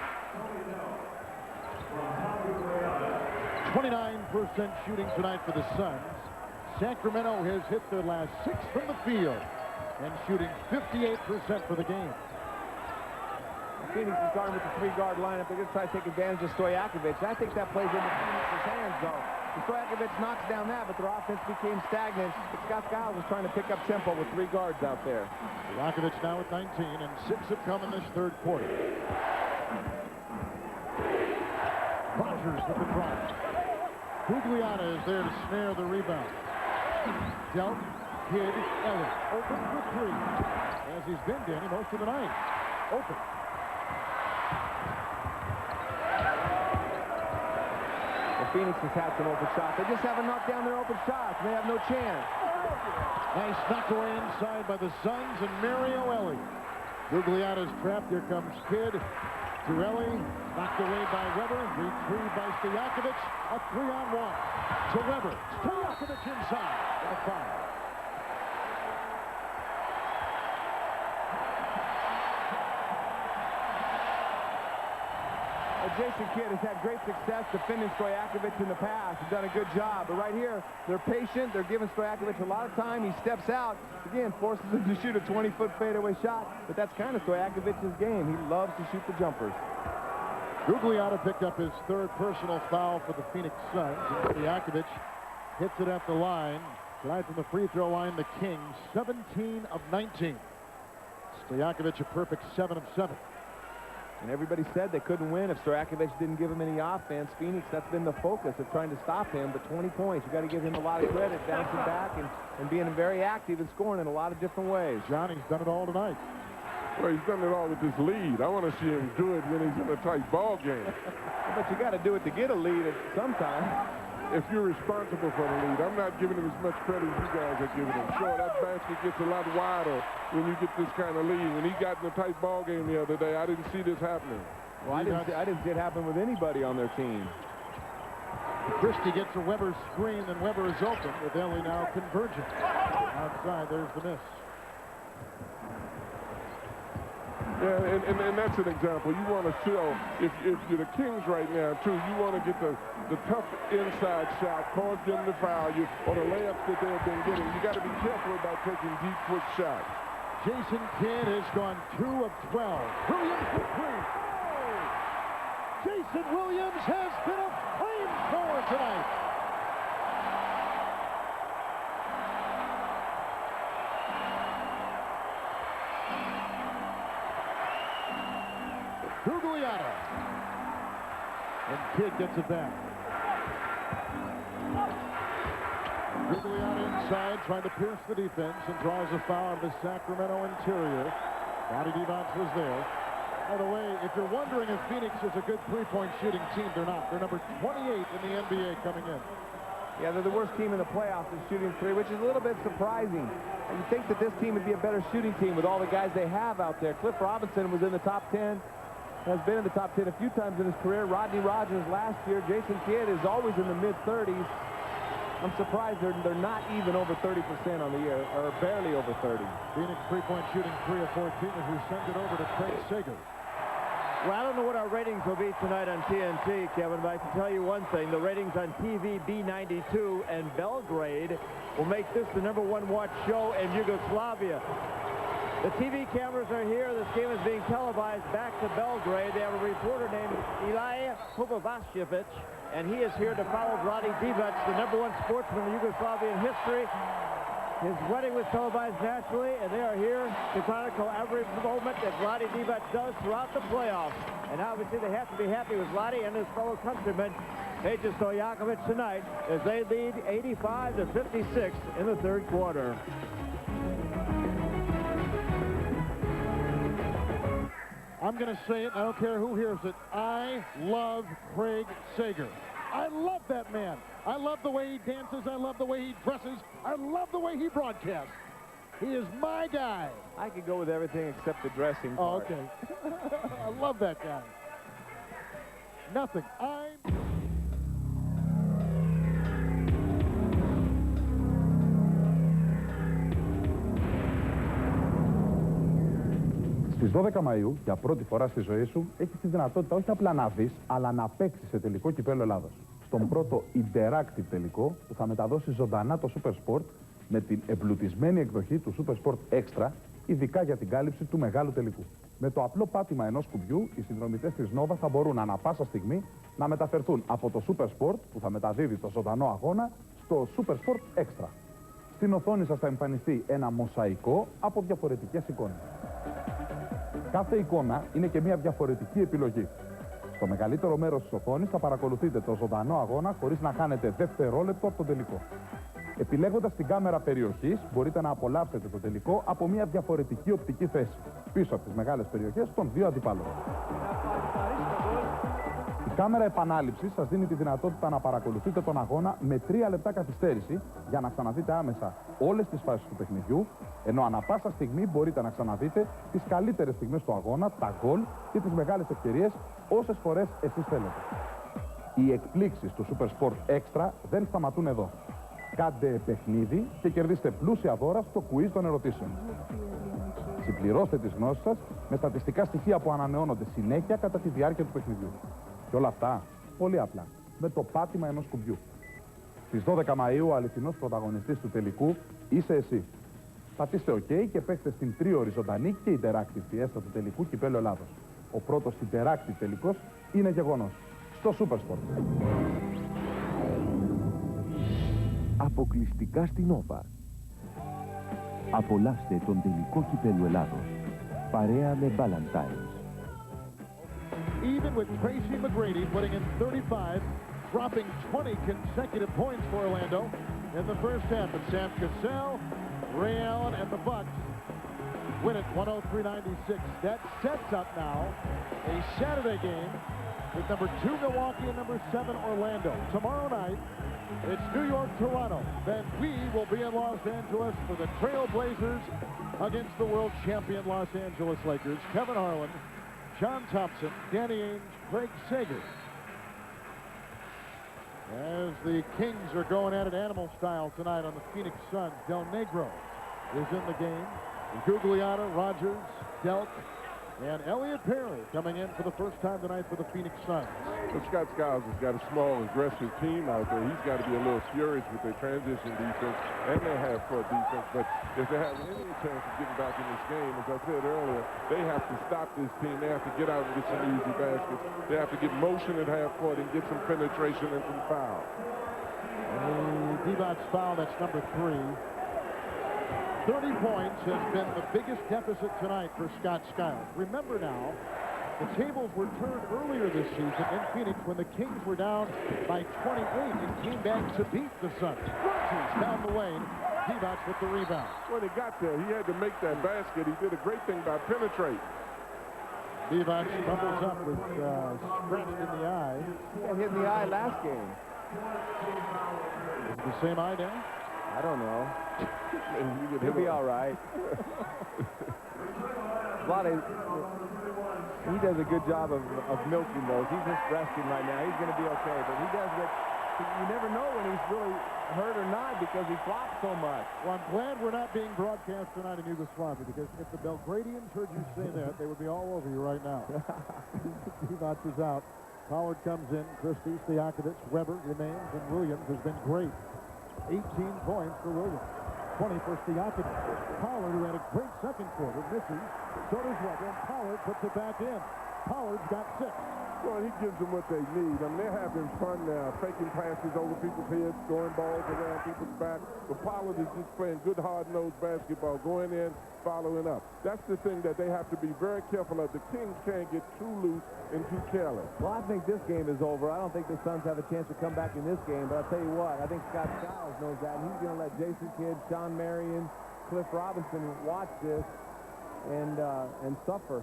29% shooting tonight for the Suns. Sacramento has hit their last 6 from the field and shooting 58% for the game. Phoenix is starting with the three-guard lineup. They're going to try to take advantage of Stojakovic. I think that plays into Phoenix's hands, though. Stojakovic knocks down that, but their offense became stagnant. But Scott Skiles was trying to pick up tempo with 3 guards out there. Stojakovic now at 19, and 6 have come in this third quarter. Rogers with the drive. Gugliotta is there to snare the rebound. Delk, Kidd, Ellis, open for 3. As he's been Danny most of the night. Open. Phoenix has had some open shots. They just haven't knocked down their open shots. They have no chance. Nice knock away inside by the Suns and Mario Ellie. Gugliotta's trapped. Here comes Kidd to Ellie. Knocked away by Weber. Retrieved by Stojakovic. A 3-on-1 to Weber. Stojakovic inside. And a foul. Jason Kidd has had great success defending Stojakovic in the past. He's done a good job. But right here, they're patient. They're giving Stojakovic a lot of time. He steps out. Again, forces him to shoot a 20-foot fadeaway shot. But that's kind of Stojakovic's game. He loves to shoot the jumpers. Gugliotta picked up his 3rd personal foul for the Phoenix Suns. And Stojakovic hits it at the line. Tonight from the free throw line, the Kings, 17 of 19. Stojakovic a perfect 7 of 7. And everybody said they couldn't win if Stojakovic didn't give him any offense. Phoenix, that's been the focus of trying to stop him. But 20 points, you got to give him a lot of credit, bouncing back and being very active and scoring in a lot of different ways. Johnny's done it all tonight. Well, he's done it all with this lead. I want to see him do it when he's in a tight ball game. But you got to do it to get a lead at some time. If you're responsible for the lead, I'm not giving him as much credit as you guys are giving him. Sure, that basket gets a lot wider when you get this kind of lead. When he got in a tight ball game the other day, I didn't see this happening. Well, I didn't see it happen with anybody on their team. Christie gets a Weber screen, and Weber is open with Ellie now converging. Outside, there's the miss. Yeah, and that's an example. You want to show, if you're the Kings right now, too, you want to get the tough inside shot, cause them to foul you, or the layups that they've been getting. You got to be careful about taking deep, quick shots. Jason Kidd has gone 2 of 12. Williams for 3. Oh! Jason Williams has been a flamethrower tonight. Gugliotta. And Kidd gets it back. Gugliotta inside, trying to pierce the defense and draws a foul on the Sacramento interior. Roddy Divac was there. By the way, if you're wondering if Phoenix is a good three-point shooting team, they're not. They're number 28 in the NBA coming in. Yeah, they're the worst team in the playoffs in shooting three, which is a little bit surprising. You'd think that this team would be a better shooting team with all the guys they have out there. Cliff Robinson was in the top 10. Has been in the top 10 a few times in his career. Rodney Rogers last year. Jason Kidd is always in the mid-30s. I'm surprised they're not even over 30% on the year, or barely over 30. Phoenix three-point shooting 3 of 14 as we send it over to Craig Sager. Well, I don't know what our ratings will be tonight on TNT, Kevin, but I can tell you one thing. The ratings on TV B92 and Belgrade will make this the #1 watch show in Yugoslavia. The TV cameras are here. This game is being televised back to Belgrade. They have a reporter named Ilija Kovacevic, and he is here to follow Vlade Divac, the #1 sportsman in Yugoslavian history. His wedding was televised nationally, and they are here to chronicle every moment that Vlade Divac does throughout the playoffs. And obviously they have to be happy with Vlade and his fellow countryman, Peja Stojakovic, tonight as they lead 85-56 in the third quarter. I'm going to say it. I don't care who hears it. I love Craig Sager. I love that man. I love the way he dances. I love the way he dresses. I love the way he broadcasts. He is my guy. I could go with everything except the dressing part. Oh, okay. I love that guy. Nothing. Στις 12 Μαΐου, για πρώτη φορά στη ζωή σου, έχεις τη δυνατότητα όχι απλά να δεις, αλλά να παίξεις σε τελικό κυπέλλο Ελλάδος. Στον πρώτο interactive τελικό που θα μεταδώσει ζωντανά το Super Sport με την εμπλουτισμένη εκδοχή του Super Sport Extra, ειδικά για την κάλυψη του μεγάλου τελικού. Με το απλό πάτημα ενός κουμπιού, οι συνδρομητές της Nova θα μπορούν ανά πάσα στιγμή να μεταφερθούν από το Super Sport που θα μεταδίδει το ζωντανό αγώνα στο Super Sport Extra. Στην οθόνη σας θα εμφανιστεί ένα μοσαϊκό από διαφορετικές εικόνες. Κάθε εικόνα είναι και μια διαφορετική επιλογή. Στο μεγαλύτερο μέρος της οθόνης θα παρακολουθείτε το ζωντανό αγώνα χωρίς να χάνετε δευτερόλεπτο από τον τελικό. Επιλέγοντας την κάμερα περιοχής μπορείτε να απολαύσετε το τελικό από μια διαφορετική οπτική θέση, πίσω από τις μεγάλες περιοχές των δύο αντιπάλων. Η κάμερα επανάληψης σας δίνει τη δυνατότητα να παρακολουθείτε τον αγώνα με 3 λεπτά καθυστέρηση για να ξαναδείτε άμεσα όλες τις φάσεις του παιχνιδιού, ενώ ανά πάσα στιγμή μπορείτε να ξαναδείτε τις καλύτερες στιγμές του αγώνα, τα γκολ και τις μεγάλες ευκαιρίες όσες φορές εσείς θέλετε. Οι εκπλήξεις του Super Sport Extra δεν σταματούν εδώ. Κάντε παιχνίδι και κερδίστε πλούσια δώρα στο quiz των ερωτήσεων. Συμπληρώστε τις γνώσεις σας με στατιστικά στοιχεία που ανανεώνονται συνέχεια κατά τη διάρκεια του παιχνιδιού. Και όλα αυτά πολύ απλά, με το πάτημα ενός κουμπιού. Στις 12 Μαΐου ο αληθινός πρωταγωνιστής του τελικού είσαι εσύ. Πατήστε OK και παίξτε στην τρίωρη ζωντανή και interactive φιέστα του τελικού κυπέλλου Ελλάδος. Ο πρώτος interactive τελικός είναι γεγονός. Στο Super Sport. Αποκλειστικά στην Nova. Απολαύστε τον τελικό κυπέλλου Ελλάδος. Παρέα με Valentine's. even with Tracy McGrady putting in 35, dropping 20 consecutive points for Orlando in the first half. And Sam Cassell, Ray Allen, and the Bucks win it 103-96. That sets up now a Saturday game with number 2 Milwaukee and number 7 Orlando. Tomorrow night, it's New York, Toronto. Then we will be in Los Angeles for the Trail Blazers against the world champion Los Angeles Lakers. Kevin Harlan, John Thompson, Danny Ainge, Craig Sager. As the Kings are going at it animal style tonight on the Phoenix Suns, Del Negro is in the game. Gugliotta, Rogers, Delk, and Elliot Perry coming in for the first time tonight for the Phoenix Suns. Well, Scott Skiles has got a small, aggressive team out there. He's got to be a little furious with their transition defense and their half-court defense. But if they have any chance of getting back in this game, as I said earlier, they have to stop this team. They have to get out and get some easy baskets. They have to get motion at half-court and get some penetration and some foul. And the Divac foul, that's number 3. 30 points has been the biggest deficit tonight for Scott Skiles. Remember now, the tables were turned earlier this season in Phoenix when the Kings were down by 28 and came back to beat the Suns. Brunches down the lane. Divac with the rebound. When he got there, he had to make that basket. He did a great thing by penetrating. Divac bubbles up with scratched in the eye. He got hit in the eye last game. Is it the same eye now? I don't know. He'll be all right. He does a good job of milking those. He's just resting right now. He's going to be okay. But he does get, you never know when he's really hurt or not because he flops so much. Well, I'm glad we're not being broadcast tonight in Yugoslavia because if the Belgradians heard you say that, they would be all over you right now. Divac is out. Pollard comes in. Christie, Stojakovic, Weber remains, and Williams has been great. 18 points for Williams. 20 for Stojakovic. Pollard, who had a great second quarter, misses. So does Weber, and Pollard puts it back in. Pollard's got 6. Well, he gives them what they need. I mean, they're having fun now, faking passes over people's heads, throwing balls around people's back. But Pollard is just playing good, hard-nosed basketball, going in, following up. That's the thing that they have to be very careful of. The Kings can't get too loose and too careless. Well, I think this game is over. I don't think the Suns have a chance to come back in this game. But I'll tell you what, I think Scott Skiles knows that. And he's going to let Jason Kidd, Sean Marion, Cliff Robinson watch this and suffer.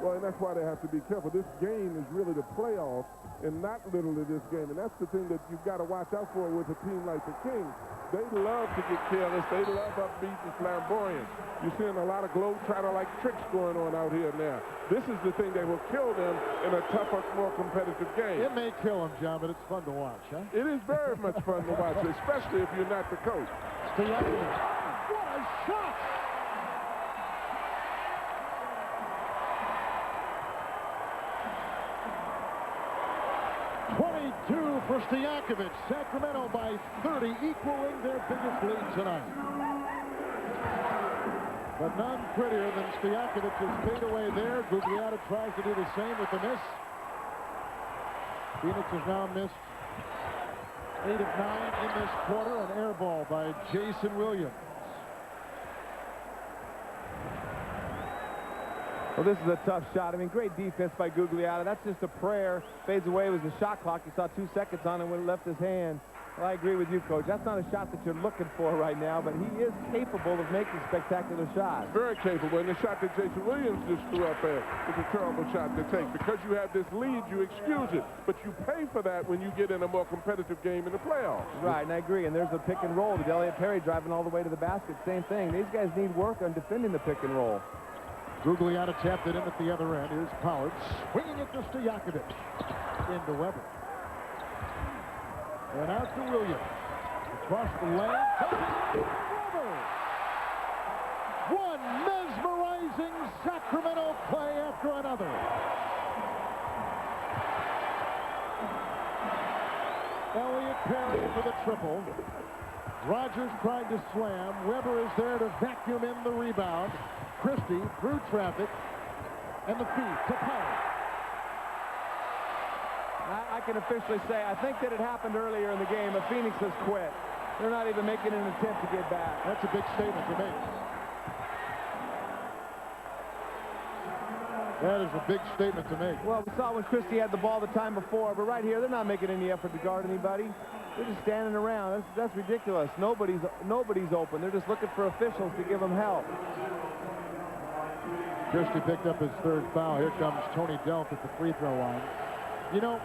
Well, and that's why they have to be careful. This game is really the playoffs and not little of this game. And that's the thing that you've got to watch out for with a team like the Kings. They love to get careless. They love upbeat and flamboyant. You're seeing a lot of globetrotter-like tricks going on out here now. This is the thing that will kill them in a tougher, more competitive game. It may kill them, John, but it's fun to watch, huh? It is very much fun to watch, especially if you're not the coach. Stojakovic. What a shot! For Stojakovic, Sacramento by 30, equaling their biggest lead tonight. But none prettier than Stojakovic's fadeaway there. Gugliotta tries to do the same with the miss. Phoenix has now missed 8 of 9 in this quarter. An air ball by Jason Williams. Well, this is a tough shot. I mean, great defense by Gugliotta. That's just a prayer. Fades away with the shot clock. He saw 2 seconds on it when it left his hand. Well, I agree with you, Coach. That's not a shot that you're looking for right now, but he is capable of making spectacular shots. Very capable. And the shot that Jason Williams just threw up there is a terrible shot to take. Because you have this lead, you excuse it. But you pay for that when you get in a more competitive game in the playoffs. Right, and I agree. And there's a pick and roll with Elliot Perry driving all the way to the basket. Same thing. These guys need work on defending the pick and roll. Gugliotta tapped it in at the other end. Here's Pollard swinging it to Stojakovic. Into Weber. And out to Williams. Across the lane. Weber. One mesmerizing Sacramento play after another. Elliot Perry for the triple. Rogers tried to slam. Weber is there to vacuum in the rebound. Christie through traffic, and the feed to Pollard. I can officially say I think that it happened earlier in the game, but Phoenix has quit. They're not even making an attempt to get back. That's a big statement to make. That is a big statement to make. Well, we saw when Christie had the ball the time before, but right here, they're not making any effort to guard anybody. They're just standing around. That's ridiculous. Nobody's open. They're just looking for officials to give them help. Christie picked up his third foul. Here comes Tony Delp at the free throw line. You know,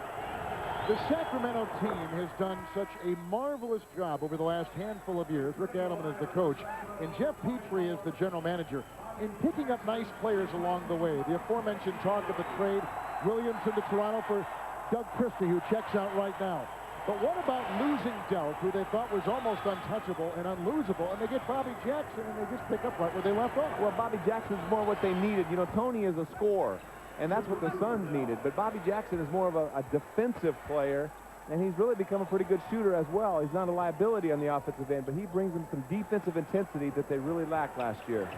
the Sacramento team has done such a marvelous job over the last handful of years. Rick Adelman is the coach, and Jeff Petrie is the general manager, in picking up nice players along the way. The aforementioned talk of the trade, Williamson to Toronto for Doug Christie, who checks out right now. But what about losing Delp, who they thought was almost untouchable and unlosable, and they get Bobby Jackson, and they just pick up right where they left off? Well, Bobby Jackson's more what they needed. You know, Tony is a scorer, and that's what the Suns needed. But Bobby Jackson is more of a defensive player, and he's really become a pretty good shooter as well. He's not a liability on the offensive end, but he brings them some defensive intensity that they really lacked last year.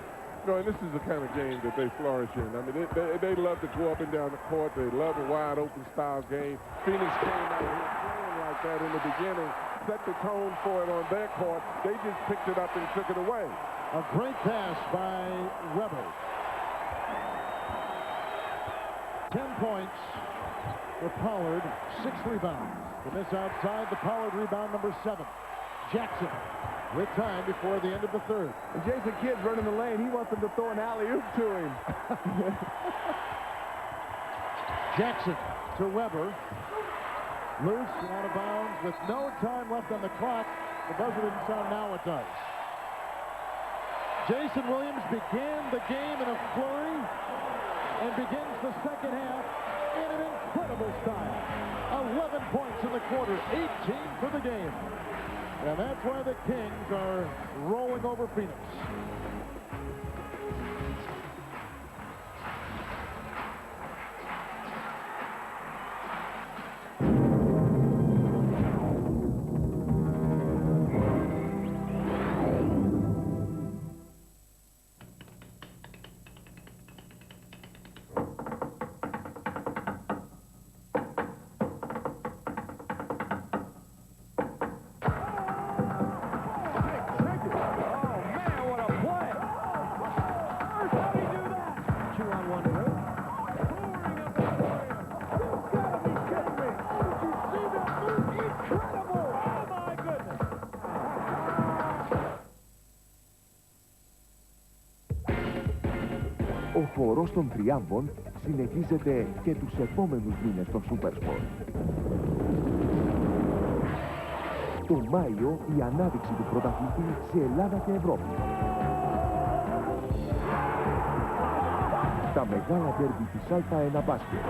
You know, and this is the kind of game that they flourish in. I mean, they love to go up and down the court. They love a wide-open style game. Phoenix came out here playing like that in the beginning, set the tone for it on their court. They just picked it up and took it away. A great pass by Weber. 10 points for Pollard, 6 rebounds. The miss outside, the Pollard rebound number 7. Jackson with time before the end of the third. And Jason Kidd's running the lane. He wants them to throw an alley-oop to him. Jackson to Weber. Loose and out of bounds with no time left on the clock. The buzzer didn't sound, now it does. Jason Williams began the game in a flurry and begins the second half in an incredible style. 11 points in the quarter, 18 for the game. And that's why the Kings are rolling over Phoenix. Ο χορός των τριάμβων συνεχίζεται και τους επόμενους μήνες στο Super Sport. Το Μάιο η ανάδειξη του πρωταθλητή σε Ελλάδα και Ευρώπη. Τα μεγάλα ντέρμπι της Α1 μπάσκετ.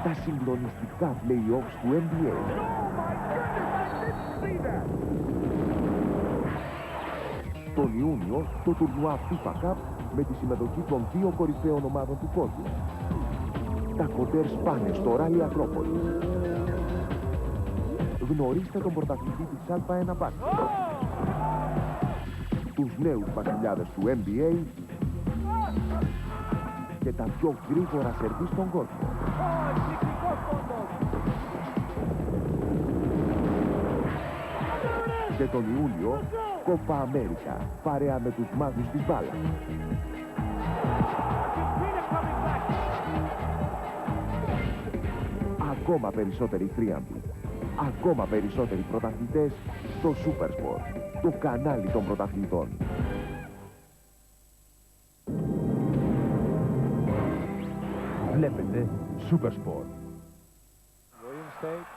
Τα συγκλονιστικά play-offs του NBA. Τον Ιούνιο το τουρνουά FIFA Cup με τη συμμετοχή των 2 κορυφαίων ομάδων του κόσμου. Τα κοντέρ σπάνε στο ράλι Ακρόπολης. Γνωρίστε τον πρωταθλητή της Α1 μπάσκετ. Τους νέους βασιλιάδες του NBA και τα πιο γρήγορα σερβί στον κόσμο. Και τον Ιούλιο Κόπα Αμέρικα, παρέα με τους μάγους της μπάλας. Ακόμα περισσότεροι θρίαμβοι, ακόμα περισσότεροι πρωταθλητές στο Super Sport, το κανάλι των πρωταθλητών. Βλέπετε Super Sport. Williams State.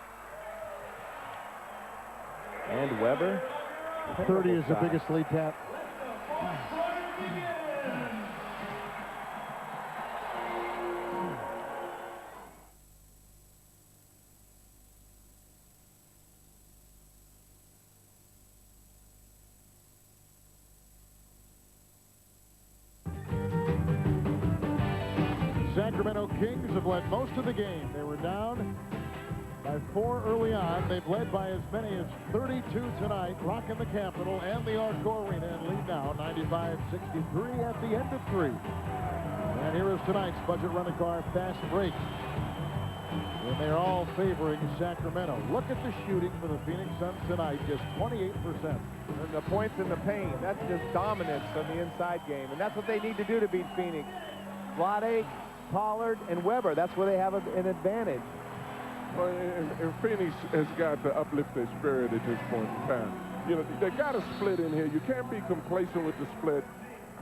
And Weber. 30 is the biggest lead tap. Sacramento Kings have led most of the game. They were down by 4 early on. They've led by as many as 32 tonight, rocking the Capitol and the Arco Arena, and lead now 95-63 at the end of 3. And here is tonight's Budget Rent-A-Car Fast Break. And they're all favoring Sacramento. Look at the shooting for the Phoenix Suns tonight, just 28%. And the points in the paint, that's just dominance on the inside game. And that's what they need to do to beat Phoenix. Vlade, Pollard, and Weber, that's where they have an advantage. Well, and Phoenix has got to uplift their spirit at this point in time. You know, they got a split in here. You can't be complacent with the split.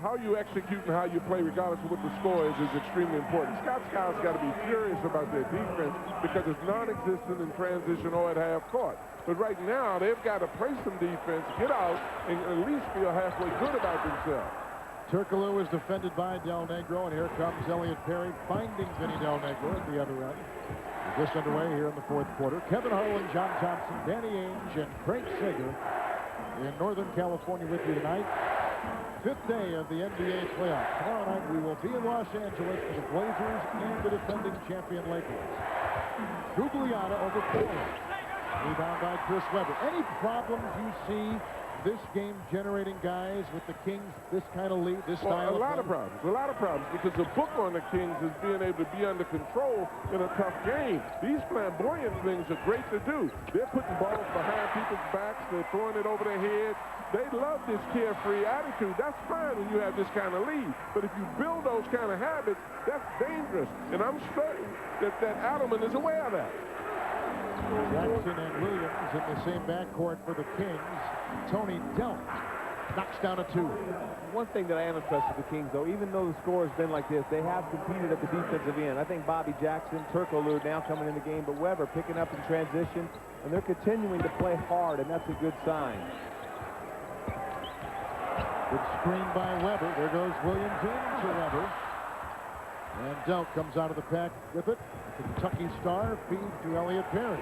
How you execute and how you play, regardless of what the score is extremely important. Scott's guys got to be furious about their defense because it's non-existent in transition or at half court. But right now, they've got to play some defense, get out, and at least feel halfway good about themselves. Turkoglu is defended by Del Negro, and here comes Elliot Perry finding Vinny Del Negro at the other end. We're just underway here in the fourth quarter. Kevin Harlan, John Thompson, Danny Ainge, and Craig Sager in Northern California with you tonight. Fifth day of the NBA playoffs. Tomorrow night we will be in Los Angeles for the Blazers and the defending champion Lakers. Gugliotta over Pollard. Rebound by Chris Webber. Any problems you see this game generating guys with the Kings, this kind of lead, this style of play? A lot of problems, because the book on the Kings is being able to be under control in a tough game. These flamboyant things are great to do. They're putting balls behind people's backs, they're throwing it over their head. They love this carefree attitude. That's fine when you have this kind of lead. But if you build those kind of habits, that's dangerous. And I'm certain that Adelman is aware of that. Jackson and Williams in the same backcourt for the Kings. Tony Delk knocks down a two. One thing that I am impressed with the Kings, though, even though the score has been like this, they have competed at the defensive end. I think Bobby Jackson, Turkoglu now coming in the game, but Weber picking up in transition, and they're continuing to play hard, and that's a good sign. Good screen by Weber. There goes Williams into Weber. And Delk comes out of the pack with it. The Kentucky star feeds to Elliot Perry.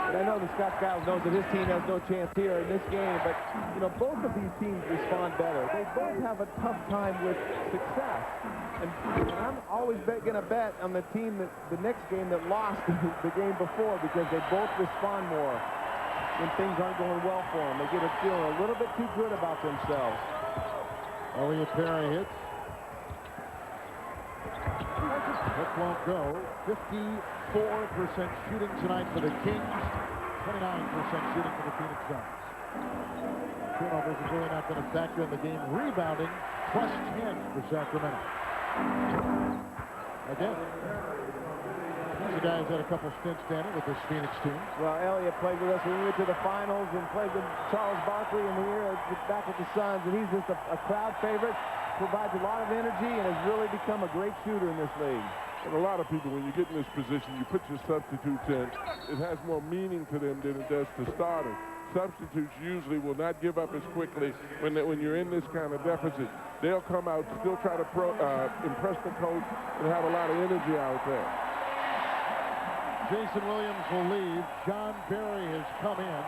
But I know that Scott Skiles knows that his team has no chance here in this game, but, you know, both of these teams respond better. They both have a tough time with success. And I'm always going to bet on the team that the next game that lost the game before, because they both respond more when things aren't going well for them. They get a feeling a little bit too good about themselves. Elliot Perry hits. That won't go. 54% shooting tonight for the Kings. 29% shooting for the Phoenix Suns. Turnovers are really not going to factor in the game. Rebounding, plus 10 for Sacramento. Again, these guys had a couple stints standing with this Phoenix team. Well, Elliot played with us when we went to the finals and played with Charles Barkley in the year back with the Suns, and he's just a crowd favorite, provides a lot of energy, and has really become a great shooter in this league. And a lot of people, when you get in this position, you put your substitutes in, it has more meaning to them than it does to starters. Substitutes usually will not give up as quickly when you're in this kind of deficit. They'll come out, still try to impress the coach, and have a lot of energy out there. Jason Williams will leave. John Barry has come in.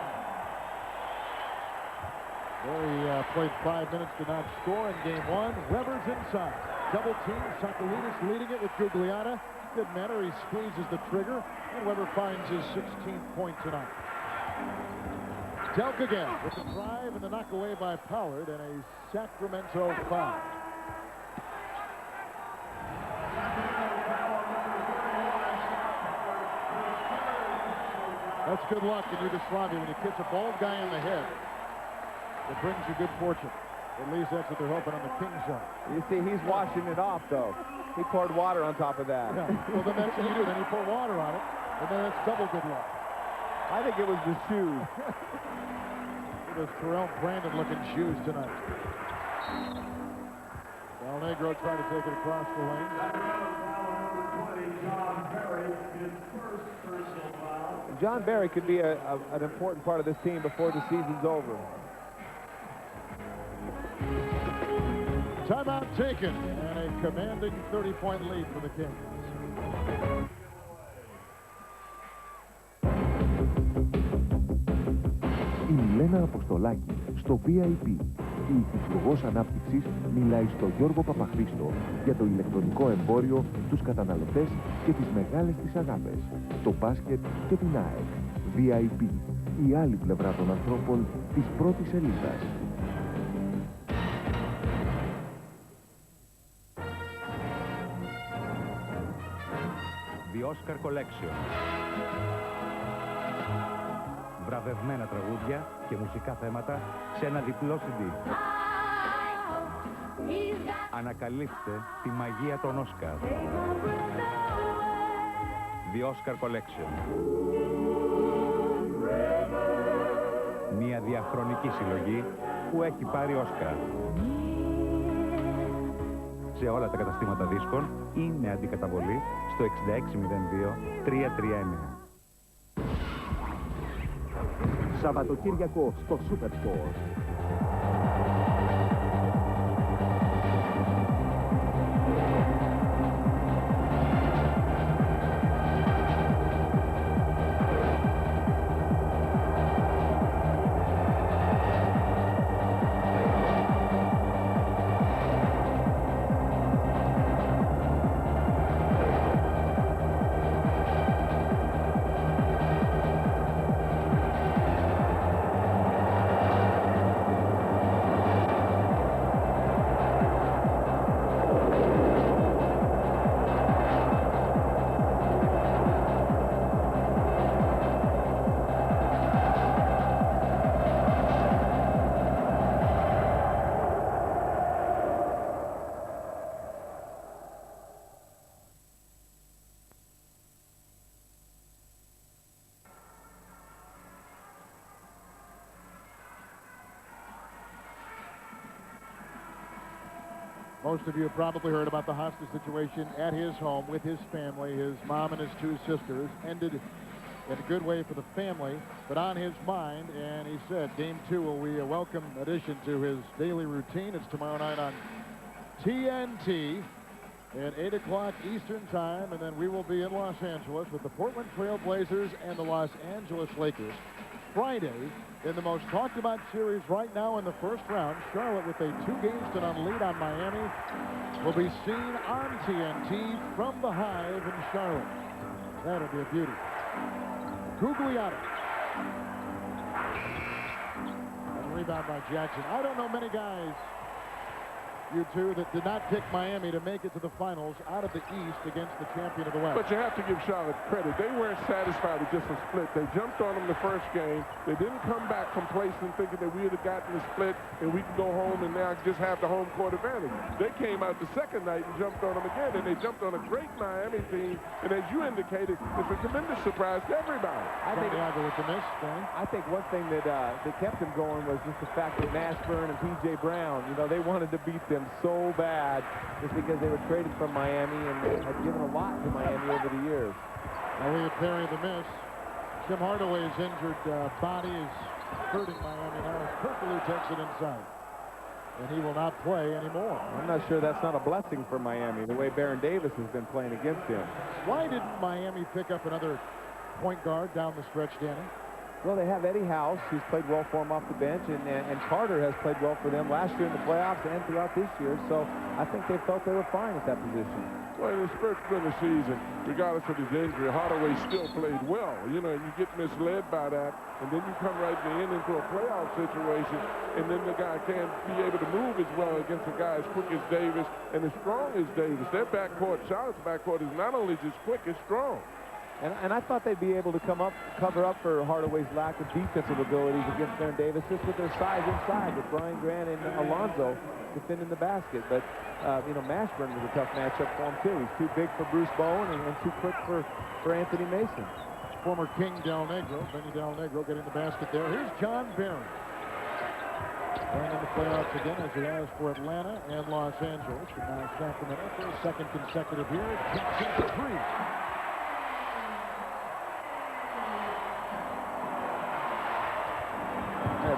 Barry played 5 minutes, did not score in game one. Weber's inside. Double team. Sakalidis leading it with Gugliotta. Didn't matter. He squeezes the trigger, and Weber finds his 16th point tonight. Delk again with the drive and the knock away by Pollard, and a Sacramento foul. That's good luck in Yugoslavia when you catch a bald guy in the head. It brings you good fortune. At least that's what they're hoping on the Kings side. You see, he's washing it off, though. He poured water on top of that. Yeah. Well, then that's what you do. Then you pour water on it, and then that's double good luck. I think it was the shoes. Those Terrell Brandon-looking shoes tonight. Del Negro tried to take it across the lane. John Barry could be an important part of this team before the season's over. Timeout taken, and a commanding 30-point lead for the Kings. Η Μιλένα Αποστολάκη στο VIP. Η Υφυπουργός Ανάπτυξης μιλάει στο Γιώργο Παπαχρήστο για το ηλεκτρονικό εμπόριο, τους καταναλωτές και τις μεγάλες της αγάπες. Το μπάσκετ και την ΑΕΚ. VIP. Η άλλη πλευρά των ανθρώπων της πρώτης σελίδας. The Oscar Collection. Βραβευμένα τραγούδια και μουσικά θέματα σε ένα διπλό CD. Ανακαλύψτε τη μαγεία των Όσκαρ. The Oscar Collection. Μια διαχρονική συλλογή που έχει πάρει Όσκαρ. Σε όλα τα καταστήματα δίσκων ή με αντικαταβολή στο 6602-339. Σαββατοκύριακο στο Super Sport. Most of you have probably heard about the hostage situation at his home with his family. His mom and his two sisters ended in a good way for the family, but on his mind, and he said Game 2 will be a welcome addition to his daily routine. It's tomorrow night on TNT at 8 o'clock Eastern Time, and then we will be in Los Angeles with the Portland Trail Blazers and the Los Angeles Lakers. Friday, in the most talked about series right now in the first round, Charlotte with a 2-game lead on Miami will be seen on TNT from the Hive in Charlotte. That'll be a beauty. Gugliotta. And a rebound by Jackson. I don't know many guys, you two, that did not pick Miami to make it to the finals out of the East against the champion of the West. But you have to give Charlotte credit. They weren't satisfied with just a split. They jumped on them the first game. They didn't come back complacent thinking that we would have gotten the split and we could go home and now just have the home court advantage. They came out the second night and jumped on them again, and they jumped on a great Miami team. And as you indicated, it's a tremendous surprise to everybody. I think one thing that kept them going was just the fact that Mashburn and P.J. Brown, you know, they wanted to beat them so bad just because they were traded from Miami and had given a lot to Miami over the years. Now we have Perry the miss. Tim Hardaway's injured body is hurting Miami now as Kirkaloo takes it inside. And he will not play anymore. I'm not sure that's not a blessing for Miami, the way Baron Davis has been playing against him. Why didn't Miami pick up another point guard down the stretch, Danny? Well, they have Eddie House, who's played well for them off the bench, and Carter has played well for them last year in the playoffs and throughout this year. So I think they felt they were fine at that position. Well, in the first of the season, regardless of his injury, Hardaway still played well. You know, you get misled by that, and then you come right into a playoff situation, and then the guy can't be able to move as well against a guy as quick as Davis and as strong as Davis. Their backcourt, Charlotte's backcourt, is not only just quick, it's strong. And I thought they'd be able to cover up for Hardaway's lack of defensive abilities against Baron Davis just with their size inside, with Brian Grant and Alonzo defending the basket. But, you know, Mashburn was a tough matchup for him, too. He's too big for Bruce Bowen and too quick for Anthony Mason. Former King Del Negro, Benny Del Negro getting the basket there. Here's John Barron. Playing in the playoffs again as he has for Atlanta and Los Angeles. And now Sacramento for his second consecutive year. Jackson for three.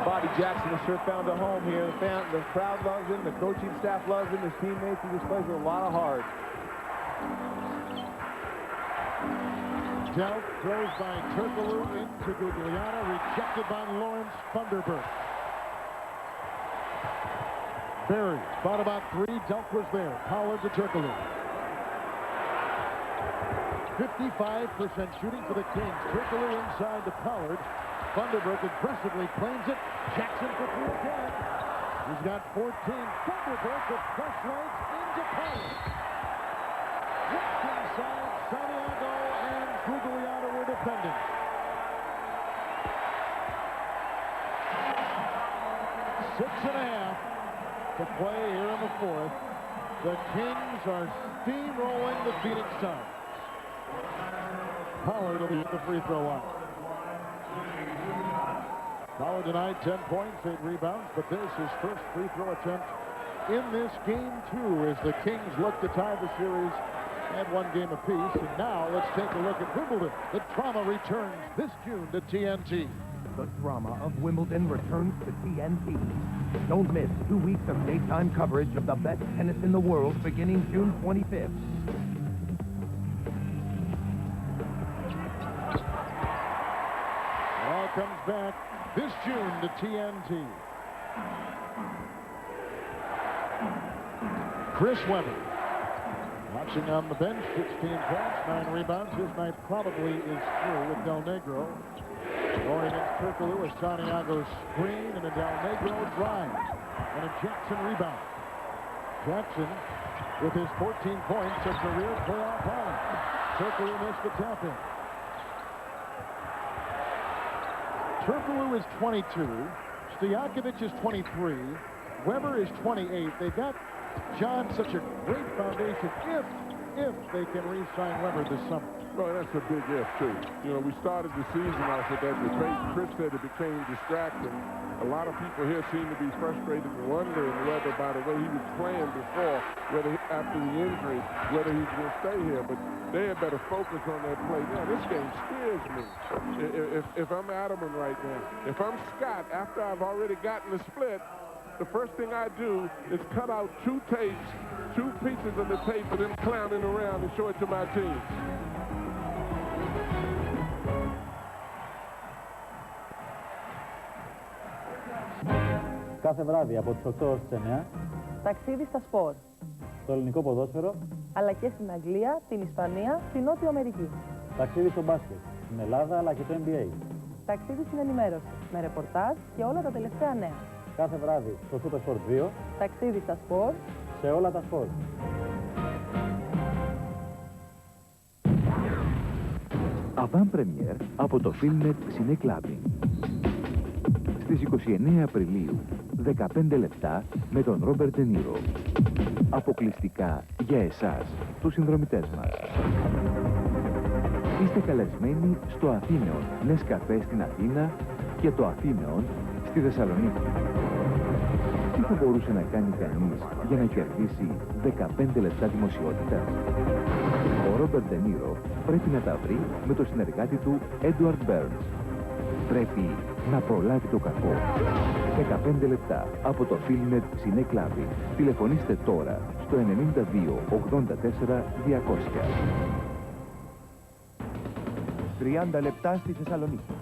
Bobby Jackson has sure found a home here. The crowd loves him. The coaching staff loves him. His teammates. He just plays with a lot of heart. Delp throws by Turkoglu into Gugliotta. Rejected by Lawrence Thunderbird. Berry thought about three. Delp was there. Pollard to Turkoglu. 55% shooting for the Kings. Turkoglu inside to Pollard. Thunderbird impressively claims it. Jackson for three again. He's got 14. Thunderbird with fresh legs into Pollard. Left inside, Santiago Guglielmo were defending. Six and a half to play here in the fourth. The Kings are steamrolling the Phoenix Suns. Pollard will be at the free throw line. Pollard tonight, 10 points, 8 rebounds, but there's his first free throw attempt in this game, too, as the Kings look to tie the series at 1 game apiece. And now let's take a look at Wimbledon. The drama returns this June to TNT. The drama of Wimbledon returns to TNT. Don't miss 2 weeks of daytime coverage of the best tennis in the world beginning June 25th. All comes back this June to TNT. Chris Webber, watching on the bench, 16 points, 9 rebounds. His night probably is through with Del Negro. Going against Turkoglu as Santiago's screen, and a Del Negro drive. And a Jackson rebound. Jackson, with his 14 points, a career playoff high. Turkoglu missed the tap-in. Turkoglu is 22. Stojakovic is 23. Weber is 28. They got John such a great foundation if they can re-sign Weber this summer. Well, that's a big if, too. You know, we started the season off with that debate. Chris said it became distracting. A lot of people here seem to be frustrated and wondering whether, by the way he was playing before, whether after the injury, whether he's going to stay here. But they had better focus on that play. Now, this game scares me. If I'm Adamman right now, if I'm Scott, after I've already gotten the split, the first thing I do is cut out 2 tapes, 2 pieces of the tape, and then clowning around and show it to my team. Κάθε βράδυ από τις 8 ως τις 9. Ταξίδι στα σπορ. Στο ελληνικό ποδόσφαιρο. Αλλά και στην Αγγλία, την Ισπανία, την Νότιο Αμερική. Ταξίδι στο μπάσκετ. Στην Ελλάδα αλλά και το NBA. Ταξίδι στην ενημέρωση. Με ρεπορτάζ και όλα τα τελευταία νέα. Κάθε βράδυ στο Super Sport 2. Ταξίδι στα σπορ. Σε όλα τα σπορ. Avant Premier από το Filmnet Cine Clubbing. Στις 29 Απριλίου, 15 λεπτά με τον Ρόμπερτ De Niro. Αποκλειστικά για εσάς, τους συνδρομητές μας. Είστε καλεσμένοι στο Αθήνεον Νεσκαφέ στην Αθήνα και το Αθήνεον στη Θεσσαλονίκη. Τι θα μπορούσε να κάνει κανείς για να κερδίσει 15 λεπτά δημοσιότητας? Ο Ρόμπερτ De Niro πρέπει να τα βρει με το συνεργάτη του Edward Burns. Πρέπει να προλάβει το κακό. 15 λεπτά από το Filmnet Cine Clubbing. Τηλεφωνήστε τώρα στο 92 84 200. 30 λεπτά στη Θεσσαλονίκη.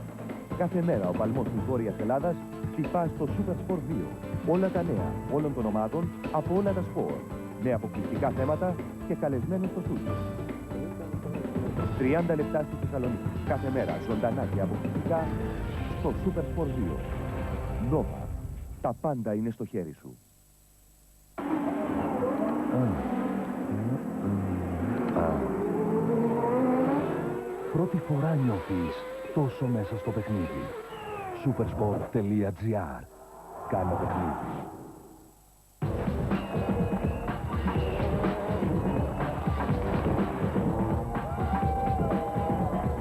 Κάθε μέρα ο παλμός της Βόρειας Ελλάδας χτυπά στο Super Sport 2. Όλα τα νέα όλων των ομάδων από όλα τα σπορ. Με αποκλειστικά θέματα και καλεσμένους στο στούντιο. 30 λεπτά στη Θεσσαλονίκη. Κάθε μέρα ζωντανά και αποκλειστικά στο Super Sport 2. Nova. Τα πάντα είναι στο χέρι σου. Πρώτη φορά νιώθεις τόσο μέσα στο παιχνίδι. Supersport.gr. Κάνε παιχνίδι.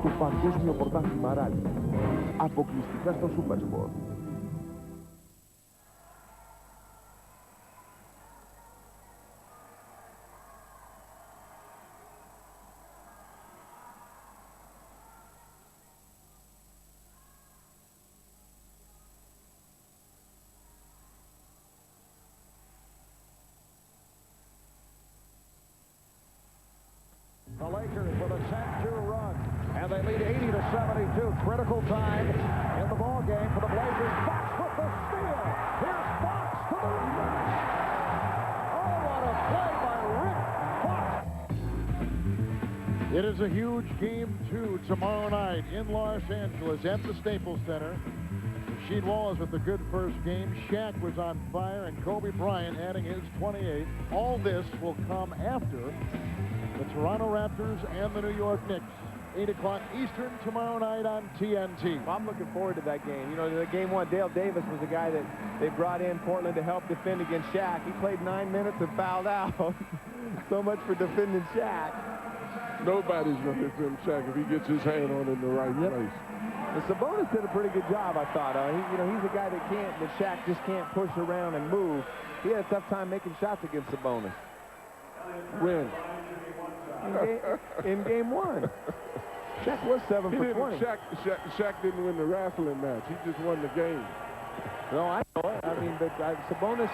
Το παγκόσμιο πρωτάθλημα ράλι. Αποκλειστικά στο Supersport. The Lakers with a 10-2 run, and they lead 80-72. Critical time in the ball game for the Blazers. Fox with the steal. Here's Fox to the rim. Oh, what a play by Rick Fox! It is a huge game 2 tomorrow night in Los Angeles at the Staples Center. Rasheed Wallace with the good first game. Shaq was on fire, and Kobe Bryant adding his 28. All this will come after the Toronto Raptors and the New York Knicks 8 o'clock Eastern tomorrow night on TNT. Well, I'm looking forward to that game. You know, the game one, Dale Davis was the guy that they brought in Portland to help defend against Shaq. He played 9 minutes and fouled out. So much for defending Shaq. Nobody's going to defend Shaq if he gets his hand on in the right place. And Sabonis did a pretty good job, I thought. He's a guy that Shaq just can't push around and move. He had a tough time making shots against Sabonis. When? In game one. Shaq was 7 for 20. Shaq didn't win the wrestling match. He just won the game. No, I know it. I mean, but Sabonis,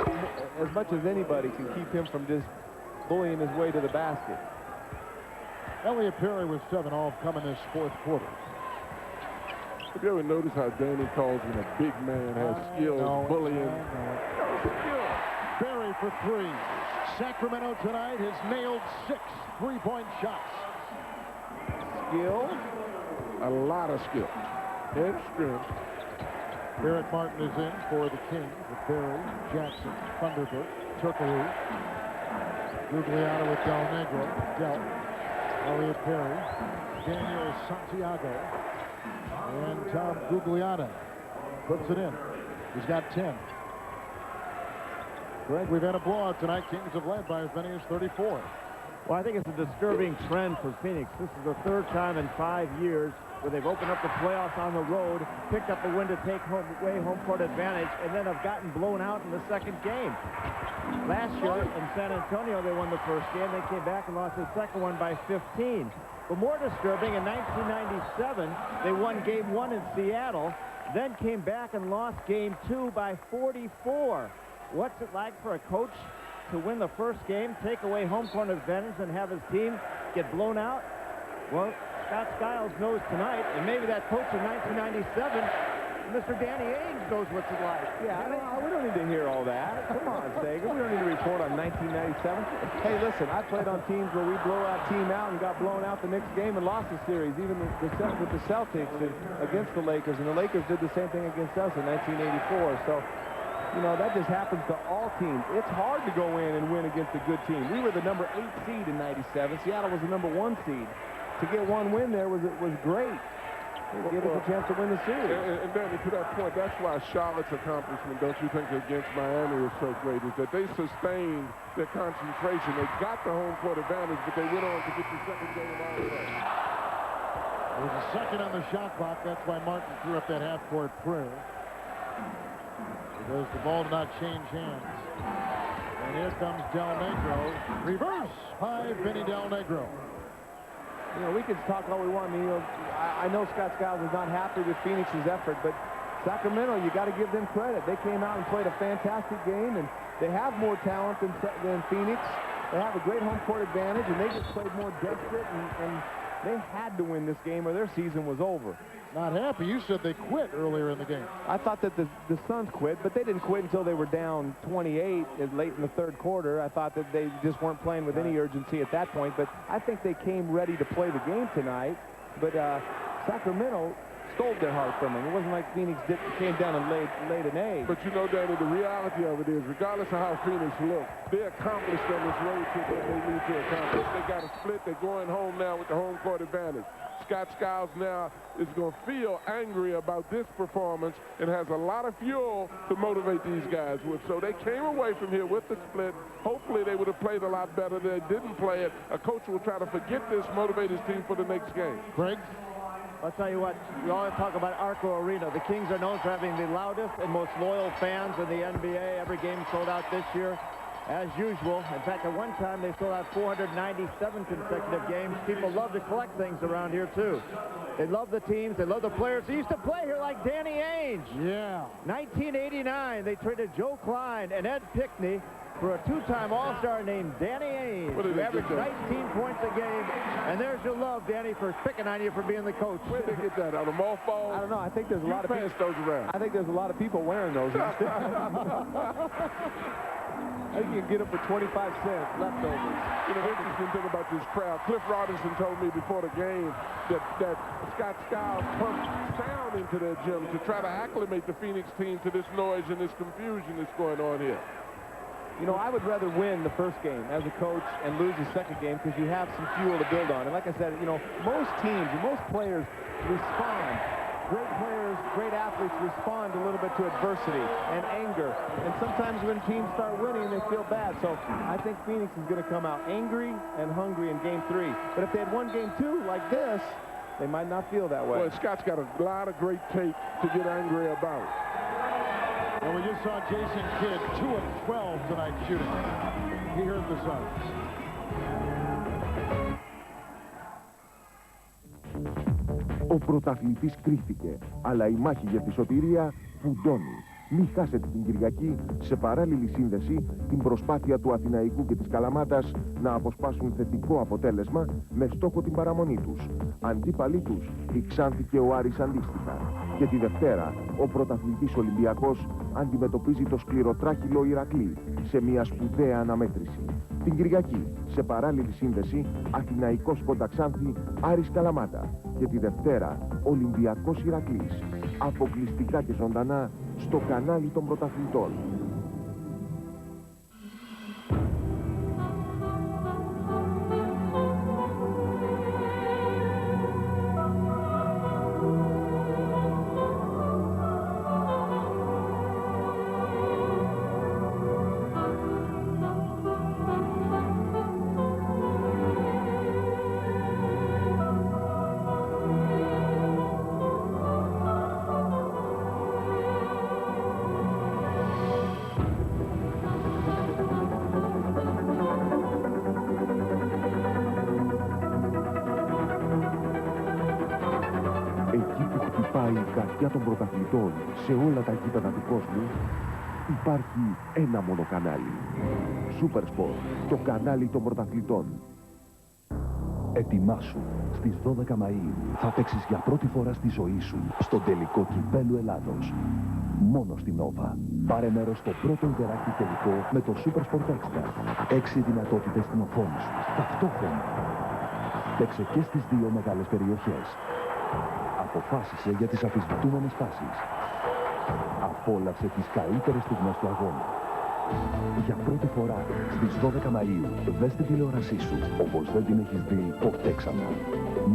as much as anybody, can keep him from just bullying his way to the basket. Elliot Perry with 7 all come in this fourth quarter. Have you ever noticed how Danny calls when a big man has skills bullying? Perry for 3. Sacramento tonight has nailed 6 3-point shots. Skill? A lot of skill. And strength. Derek Martin is in for the Kings with Berry, Jackson, Thunderbird, Turkoglu, Gugliotta with Del Negro, Elliot Perry, Daniel Santiago, and Tom Gugliotta puts it in. He's got 10. Greg, we've had a blowout tonight. Kings have led by as many as 34. Well, I think it's a disturbing trend for Phoenix. This is the 3rd time in 5 years where they've opened up the playoffs on the road, picked up a win to take home court advantage, and then have gotten blown out in the second game. Last year in San Antonio, they won the first game. They came back and lost the second one by 15. But more disturbing, in 1997, they won game 1 in Seattle, then came back and lost game 2 by 44. What's it like for a coach to win the first game, take away home court advantage, and have his team get blown out? Well, Scott Skiles knows tonight, and maybe that coach in 1997, Mr. Danny Ainge, knows what's it like. Yeah, we don't need to hear all that. Come on, Sagan. We don't need to report on 1997. Hey, listen, I played on teams where we blow our team out and got blown out the next game and lost the series, even with the Celtics against the Lakers, and the Lakers did the same thing against us in 1984. So, you know, that just happens to all teams. It's hard to go in and win against a good team. We were the number 8 seed in 97. Seattle was the number 1 seed. To get one win there was great. It gave us a chance to win the series. And Danny, to that point, that's why Charlotte's accomplishment, don't you think, against Miami is so great, is that they sustained their concentration. They got the home court advantage, but they went on to get the second game also. There's a second on the shot clock. That's why Martin threw up that half-court prayer. Because the ball did not change hands. And here comes Del Negro. Reverse by Vinny Del Negro. You know, we can talk all we want. I mean, you know, I know Scott Skiles is not happy with Phoenix's effort, but Sacramento, you got to give them credit. They came out and played a fantastic game, and they have more talent than Phoenix. They have a great home court advantage, and they just played more desperate, and they had to win this game or their season was over. Not happy. You said they quit earlier in the game. I thought that the Suns quit, but they didn't quit until they were down 28 late in the 3rd quarter. I thought that they just weren't playing with any urgency at that point, but I think they came ready to play the game tonight. But Sacramento stole their heart from them. It wasn't like Phoenix came down and laid an egg. But you know, Danny, the reality of it is, regardless of how Phoenix looks, they accomplished on this road trip what they need to accomplish. They got a split. They're going home now with the home court advantage. Scott Skiles now is going to feel angry about this performance and has a lot of fuel to motivate these guys with. So they came away from here with the split. Hopefully they would have played a lot better. They didn't play it. A coach will try to forget this, motivate his team for the next game. Greg? I'll tell you what, we always talk about Arco Arena. The Kings are known for having the loudest and most loyal fans in the NBA. Every game sold out this year, as usual. In fact, at one time, they sold out 497 consecutive games. People love to collect things around here, too. They love the teams. They love the players. They used to play here like Danny Ainge. Yeah. 1989, they traded Joe Klein and Ed Pickney for a 2-time All-Star named Danny Ainge, who averaged 19 points a game. And there's your love, Danny, for picking on you for being the coach. Where did they get that? Out of mothballs? I don't know. I think there's a lot of people. Those around. I think there's a lot of people wearing those. I think you can get them for 25 cents leftovers. You know, the interesting thing about this crowd, Cliff Robinson told me before the game that Scott Skiles pumped sound into their gym to try to acclimate the Phoenix team to this noise and this confusion that's going on here. You know, I would rather win the first game as a coach and lose the second game because you have some fuel to build on. And like I said, you know, most teams and most players respond. Great players, great athletes respond a little bit to adversity and anger. And sometimes when teams start winning, they feel bad. So I think Phoenix is going to come out angry and hungry in Game 3. But if they had won Game 2 like this, they might not feel that way. Well, Scott's got a lot of great tape to get angry about. Well, we just saw Jason Kidd 2 of 12 tonight shooting. He hurt the Suns. Ο πρωταθλητής κρίθηκε, αλλά η μάχη για τη σωτηρία φουντώνει. Μη χάσετε την Κυριακή σε παράλληλη σύνδεση την προσπάθεια του Αθηναϊκού και της Καλαμάτας να αποσπάσουν θετικό αποτέλεσμα με στόχο την παραμονή τους. Αντίπαλοι τους, η Ξάνθη και ο Άρης αντίστοιχα. Και τη Δευτέρα, ο πρωταθλητής Ολυμπιακός αντιμετωπίζει το σκληροτράχυλο Ηρακλή σε μια σπουδαία αναμέτρηση. Την Κυριακή, σε παράλληλη σύνδεση, Αθηναϊκός κοντά Ξάνθη, Άρης Καλαμάτα. Και τη Δευτέρα, Ολυμπιακός Ηρακλής. Αποκλειστικά και ζωντανά στο κανάλι των πρωταθλητών. Η καρδιά των πρωταθλητών σε όλα τα γήπεδα του κόσμου υπάρχει ένα μόνο κανάλι. Super Sport, το κανάλι των πρωταθλητών. Ετοιμάσου. Στις 12 Μαΐου θα παίξεις για πρώτη φορά στη ζωή σου στον τελικό κυπέλλου Ελλάδος. Μόνο στην Nova. Πάρε μέρος στο πρώτο interactive τελικό με το Super Sport Extra. 6 δυνατότητες στην οθόνη σου. Ταυτόχρονα. Παίξε και στις δύο μεγάλες περιοχές. Αποφάσισε για τις αμφισβητούμενες φάσεις. Απόλαυσε τις καλύτερες στιγμές του αγώνα. Για πρώτη φορά στις 12 Μαΐου δες την τηλεόρασή σου όπως δεν την έχεις δει ποτέ ξανά.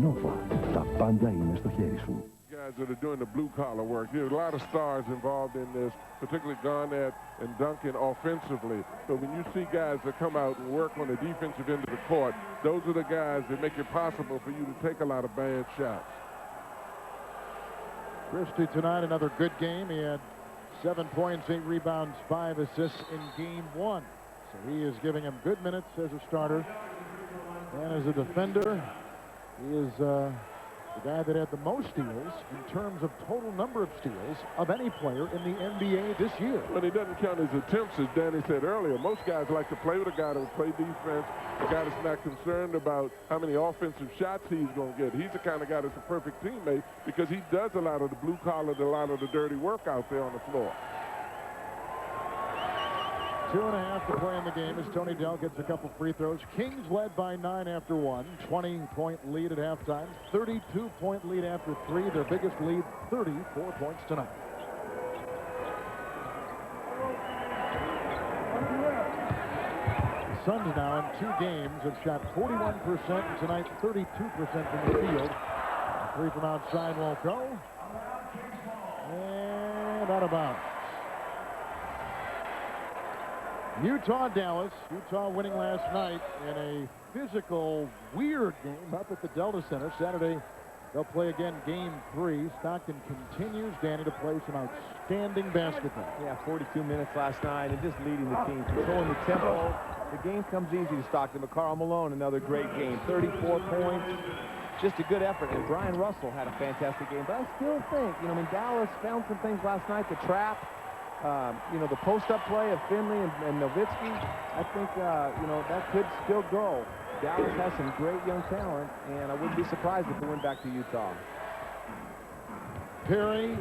Nova. Τα πάντα είναι στο χέρι σου. Guys that are doing the blue collar work. There's a lot of stars involved in this, particularly Garnett and Duncan offensively. But when you see guys that come out and work on the defensive end of the court, those are the guys that make it possible for you to take a lot of bad shots. Christie tonight, another good game. He had 7 points, 8 rebounds, 5 assists in Game 1. So he is giving him good minutes as a starter. And as a defender, he is the guy that had the most steals in terms of total number of steals of any player in the NBA this year. But he doesn't count his attempts, as Danny said earlier. Most guys like to play with a guy that will play defense, a guy that's not concerned about how many offensive shots he's going to get. He's the kind of guy that's a perfect teammate because he does a lot of the blue collar, a lot of the dirty work out there on the floor. 2.5 to play in the game as Tony Dell gets a couple free throws. Kings led by 9 after 1. 20-point lead at halftime. 32-point lead after 3. Their biggest lead, 34 points tonight. The Suns now in 2 games have shot 41%, and tonight 32% from the field. A 3 from outside won't go. And out of bounds. Utah-Dallas. Utah winning last night in a physical, weird game up at the Delta Center. Saturday, they'll play again Game 3. Stockton continues, Danny, to play some outstanding basketball. Yeah, 42 minutes last night and just leading the team, controlling the tempo. The game comes easy to Stockton, but Karl Malone, another great game. 34 points. Just a good effort. And Brian Russell had a fantastic game. But I still think, you know, I mean, Dallas found some things last night, the trap. You know, the post-up play of Finley and Nowitzki, I think, you know, that could still go. Dallas has some great young talent, and I wouldn't be surprised if they went back to Utah. Perry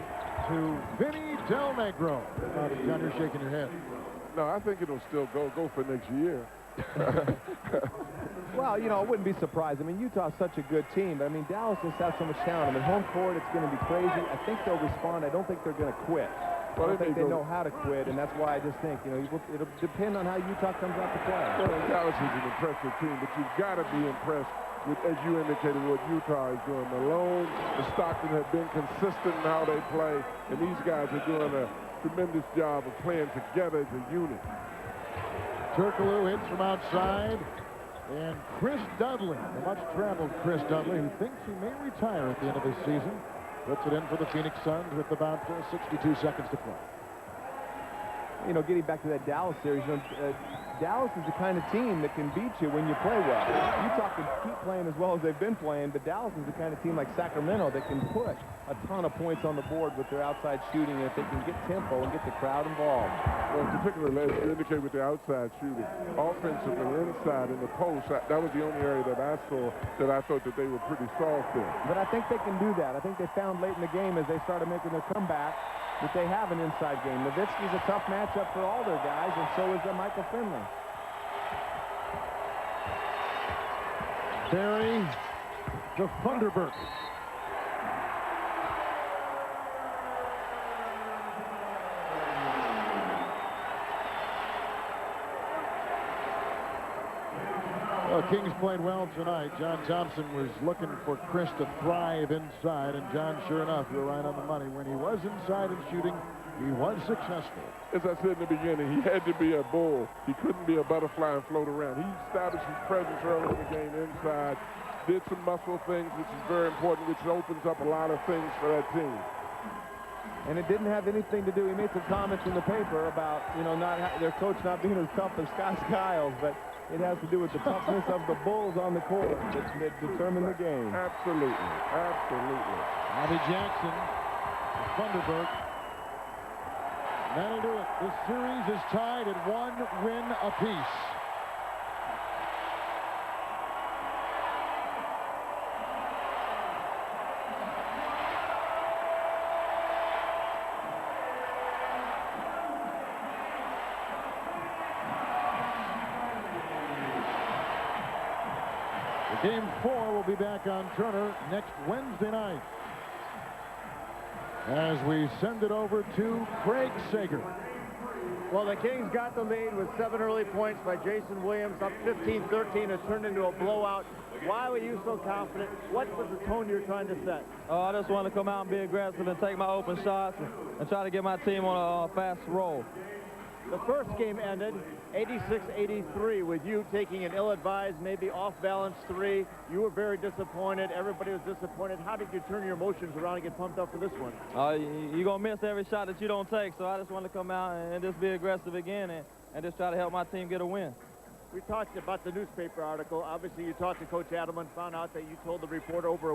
to Vinny Del Negro. John, you're shaking your head. No, I think it'll still go for next year. Well, you know, I wouldn't be surprised. I mean, Utah's such a good team, but I mean, Dallas just has so much talent. I mean, home court, it's going to be crazy. I think they'll respond. I don't think they're going to quit. I don't think they know how to quit, and that's why I just think, you know, it'll depend on how Utah comes out to play. Well, Dallas is an impressive team, but you've got to be impressed with, as you indicated, what Utah is doing. Malone and Stockton have been consistent in how they play, and these guys are doing a tremendous job of playing together as a unit. Turkoglu hits from outside, and Chris Dudley, the much-traveled Chris Dudley, who thinks he may retire at the end of this season, puts it in for the Phoenix Suns with about 62 seconds to play. You know, getting back to that Dallas series, you know, Dallas is the kind of team that can beat you when you play well. Utah can keep playing as well as they've been playing, but Dallas is the kind of team like Sacramento that can put a ton of points on the board with their outside shooting, and if they can get tempo and get the crowd involved. Well, particularly, as you indicate with the outside shooting, offensively inside in the post, that was the only area that I saw that I thought that they were pretty soft in. But I think they can do that. I think they found late in the game as they started making their comeback that they have an inside game. Nowitzki's a tough matchup for all their guys, and so is Michael Finley. Barry to Funderburk. Well, Kings played well tonight. John Thompson was looking for Chris to thrive inside, and John, sure enough, you're right on the money. When he was inside and shooting, he was successful. As I said in the beginning, he had to be a bull. He couldn't be a butterfly and float around. He established his presence early in the game inside, did some muscle things, which is very important, which opens up a lot of things for that team. And it didn't have anything to do, he made some comments in the paper about, you know, their coach not being as tough as Scott Skiles, but it has to do with the toughness of the Bulls on the court that determine the game. Absolutely, absolutely. Bobby Jackson, Funderburk. That'll do it. The series is tied at 1 win apiece. Game 4 will be back on Turner next Wednesday night as we send it over to Craig Sager. Well, the Kings got the lead with 7 early points by Jason Williams, up 15-13. It turned into a blowout. Why were you so confident? What was the tone you're trying to set? Oh, I just wanted to come out and be aggressive and take my open shots and try to get my team on a fast roll. The first game ended 86-83 with you taking an ill-advised, maybe off-balance 3. You were very disappointed. Everybody was disappointed. How did you turn your emotions around and get pumped up for this one? You're going to miss every shot that you don't take, so I just want to come out and just be aggressive again and just try to help my team get a win. We talked about the newspaper article. Obviously, you talked to Coach Adelman, found out that you told the reporter over a week